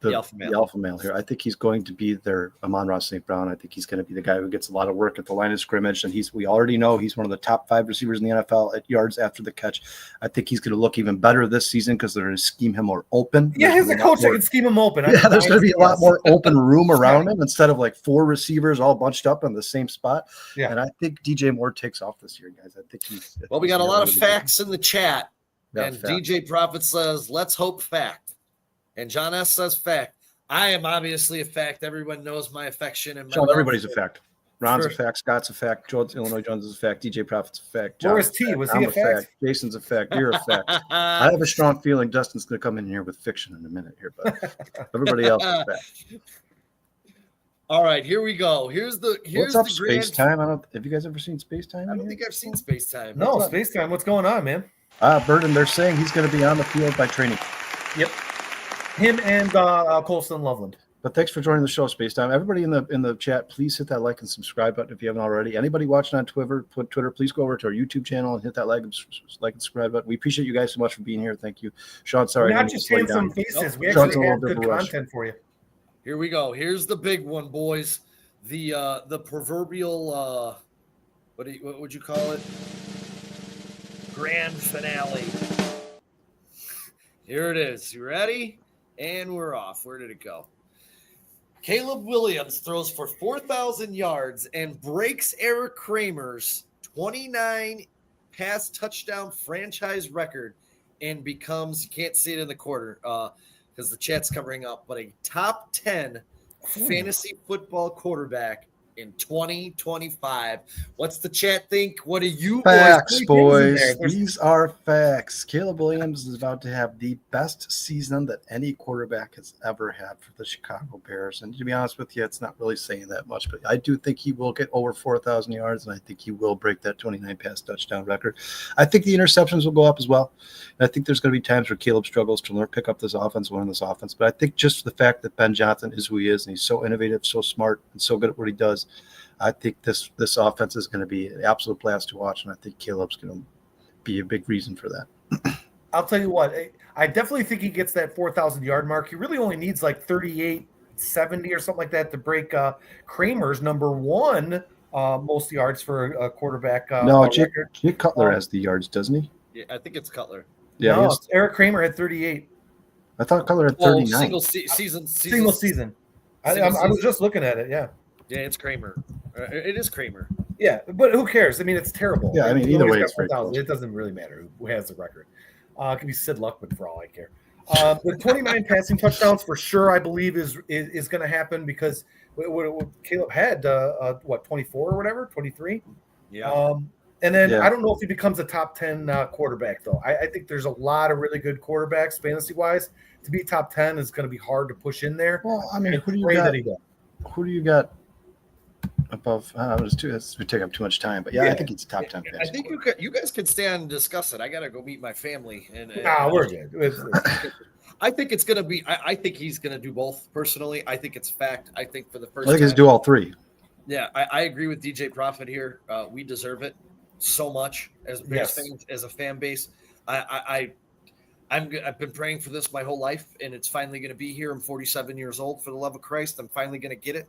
S3: the alpha male here. I think he's going to be their Amon-Ra St. Brown. I think he's going to be the guy who gets a lot of work at the line of scrimmage. And we already know he's one of the top 5 receivers in the NFL at yards after the catch. I think he's going to look even better this season because they're going to scheme him more open.
S2: Yeah, he's a coach that can scheme him open.
S3: Yeah, there's going to be a lot more open room around him instead of like 4 receivers all bunched up in the same spot. Yeah. And I think DJ Moore takes off this year, guys. I think he's.
S1: Well, we got a lot of facts in the chat. And DJ Prophet says, let's hope fact. And John S. says fact. I am obviously a fact. Everyone knows my affection. And
S3: everybody's a fact. Ron's a fact. Scott's a fact. Illinois Jones is a fact. DJ Prophet's a fact.
S2: Where's T? Was he a fact?
S3: Jason's a fact. You're a fact. I have a strong feeling Dustin's going to come in here with fiction in a minute here, but everybody else is a fact.
S1: All right, here we go. Here's
S3: what's up, Space Time? Have you guys ever seen Space Time?
S1: I don't think I've seen Space Time.
S2: No, Space Time. What's going on, man?
S3: Burton, they're saying he's going to be on the field by training.
S2: Yep. Him and Colston Loveland.
S3: But thanks for joining the show, Space Time. Everybody in the chat, please hit that like and subscribe button if you haven't already. Anybody watching on Twitter, please go over to our YouTube channel and hit that like and subscribe button. We appreciate you guys so much for being here. Thank you, Sean. Sorry,
S2: we're not just saying some faces. We actually have good content for you.
S1: Here we go. Here's the big one, boys. The proverbial what would you call it? Grand finale. Here it is. You ready? And we're off. Where did it go? Caleb Williams throws for 4,000 yards and breaks Eric Kramer's 29 pass touchdown franchise record and becomes, you can't see it in the quarter because the chat's covering up, but a top 10 fantasy football quarterback in 2025. What's the chat think? What do you
S3: Facts, boys?
S2: there?
S3: These are facts. Caleb Williams is about to have the best season that any quarterback has ever had for the Chicago Bears. And to be honest with you, it's not really saying that much, but I do think he will get over 4,000 yards, and I think he will break that 29 pass touchdown record. I think the interceptions will go up as well. And I think there's going to be times where Caleb struggles to pick up this offense, learn this offense. But I think just the fact that Ben Johnson is who he is, and he's so innovative, so smart, and so good at what he does, I think this offense is going to be an absolute blast to watch, and I think Caleb's going to be a big reason for that.
S2: I'll tell you what, I definitely think he gets that 4,000-yard mark. He really only needs like 38-70 or something like that to break Kramer's number one most yards for a quarterback.
S3: No, Jake Cutler has the yards, doesn't he?
S1: Yeah, I think it's Cutler.
S3: Yeah,
S2: no, Eric Kramer had 38.
S3: I thought Cutler had 39.
S1: Single season.
S2: Single season. I was just looking at it, yeah.
S1: Yeah, it's Kramer. It is Kramer.
S2: Yeah, but who cares? I mean, it's terrible.
S3: Yeah, I mean, either way, it's very close.
S2: It doesn't really matter who has the record. It could be Sid Luckman for all I care. The 29 passing touchdowns for sure, I believe, is going to happen because what Caleb had, 24 or whatever, 23?
S1: Yeah.
S2: And then I don't know if he becomes a top 10 quarterback, though. I think there's a lot of really good quarterbacks, fantasy-wise. To be top 10 is going to be hard to push in there.
S3: Well, I mean, who do you got above? This would take up too much time, but I think it's top 10.
S1: I think you guys can stay on and discuss it. I got to go meet my family.
S2: We're good.
S1: I think it's going to be. I think he's going to do both. Personally, I think it's fact. I think for the first.
S3: I think he's do all three.
S1: Yeah, I agree with DJ Prophet here. We deserve it so much as Bears fans, as a fan base. I've been praying for this my whole life, and it's finally going to be here. I'm 47 years old. For the love of Christ, I'm finally going to get it.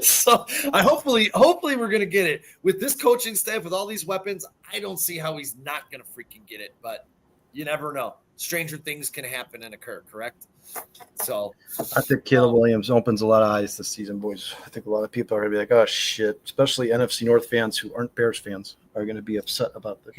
S1: So hopefully we're going to get it with this coaching staff, with all these weapons. I don't see how he's not going to freaking get it, but you never know. Stranger things can happen and occur, correct? So
S3: I think Caleb Williams opens a lot of eyes this season, boys. I think a lot of people are going to be like, oh, shit, especially NFC North fans who aren't Bears fans are going to be upset about the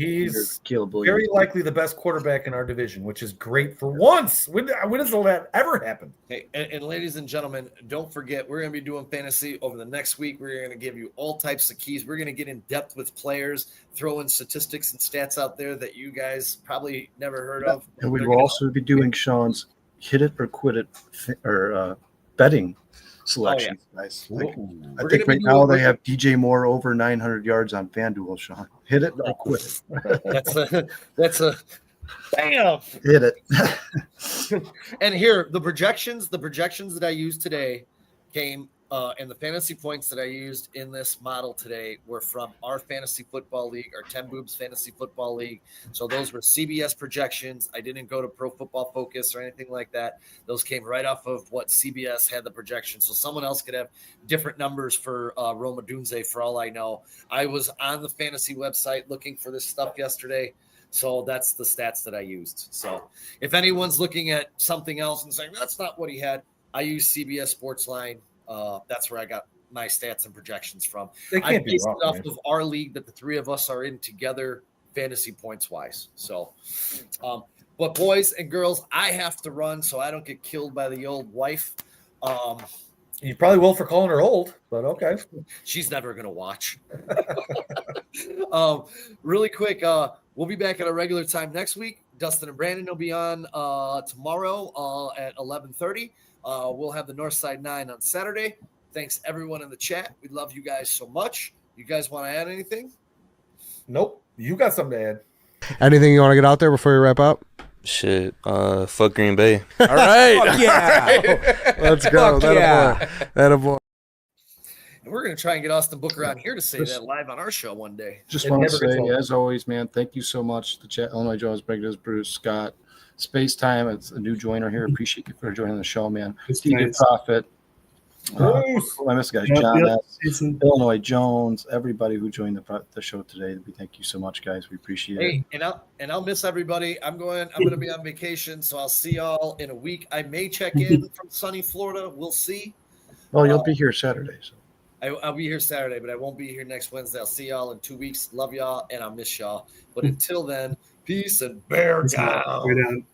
S3: Caleb Williams.
S2: Very likely the best quarterback in our division, which is great for once. When has that ever happened?
S1: Hey, and ladies and gentlemen, don't forget, we're going to be doing fantasy over the next week. We're going to give you all types of keys. We're going to get in depth with players, throw in statistics and stats out there that you guys probably never heard of.
S3: And we will also be doing Sean's hit it or quit it or betting selections, guys. I think right now they have DJ Moore over 900 yards on FanDuel, Sean. Hit it or quit it.
S1: That's a bam.
S3: Hit it.
S1: And here, the projections that I used today came and the fantasy points that I used in this model today were from our fantasy football league, our 10 Boobs fantasy football league. So those were CBS projections. I didn't go to Pro Football Focus or anything like that. Those came right off of what CBS had the projections. So someone else could have different numbers for Roma Dunze for all I know. I was on the fantasy website looking for this stuff yesterday. So that's the stats that I used. So if anyone's looking at something else and saying that's not what he had, I use CBS Sportsline. That's where I got my stats and projections from. I based it off of our league that the three of us are in together, fantasy points wise. So, but boys and girls, I have to run so I don't get killed by the old wife.
S2: You probably will for calling her old, but okay.
S1: She's never going to watch. Really quick, we'll be back at a regular time next week. Dustin and Brandon will be on tomorrow at 11:30. We'll have the Northside 9 on Saturday. Thanks, everyone in the chat. We love you guys so much. You guys want to add anything?
S2: Nope. You got something to add.
S6: Anything you want to get out there before we wrap up?
S7: Shit. Fuck Green Bay.
S6: All right. Yeah. Let's go. That boy.
S1: And we're going to try and get Austin Booker on here to say that live on our show one day.
S3: Just want to say, as always, man, thank you so much. The chat, Illinois Jones, Breakers, Bruce, Scott, Space Time. It's a new joiner here. Appreciate you for joining the show, man. DJ Prophet, I missed guys. John S., Illinois Jones, everybody who joined the show today. We thank you so much, guys. We appreciate it.
S1: And I'll miss everybody. I'm going to be on vacation, so I'll see y'all in a week. I may check in from sunny Florida. We'll see.
S3: Well, you'll be here Saturday. So.
S1: I'll be here Saturday, but I won't be here next Wednesday. I'll see y'all in 2 weeks. Love y'all, and I'll miss y'all. But until then, peace and bear down.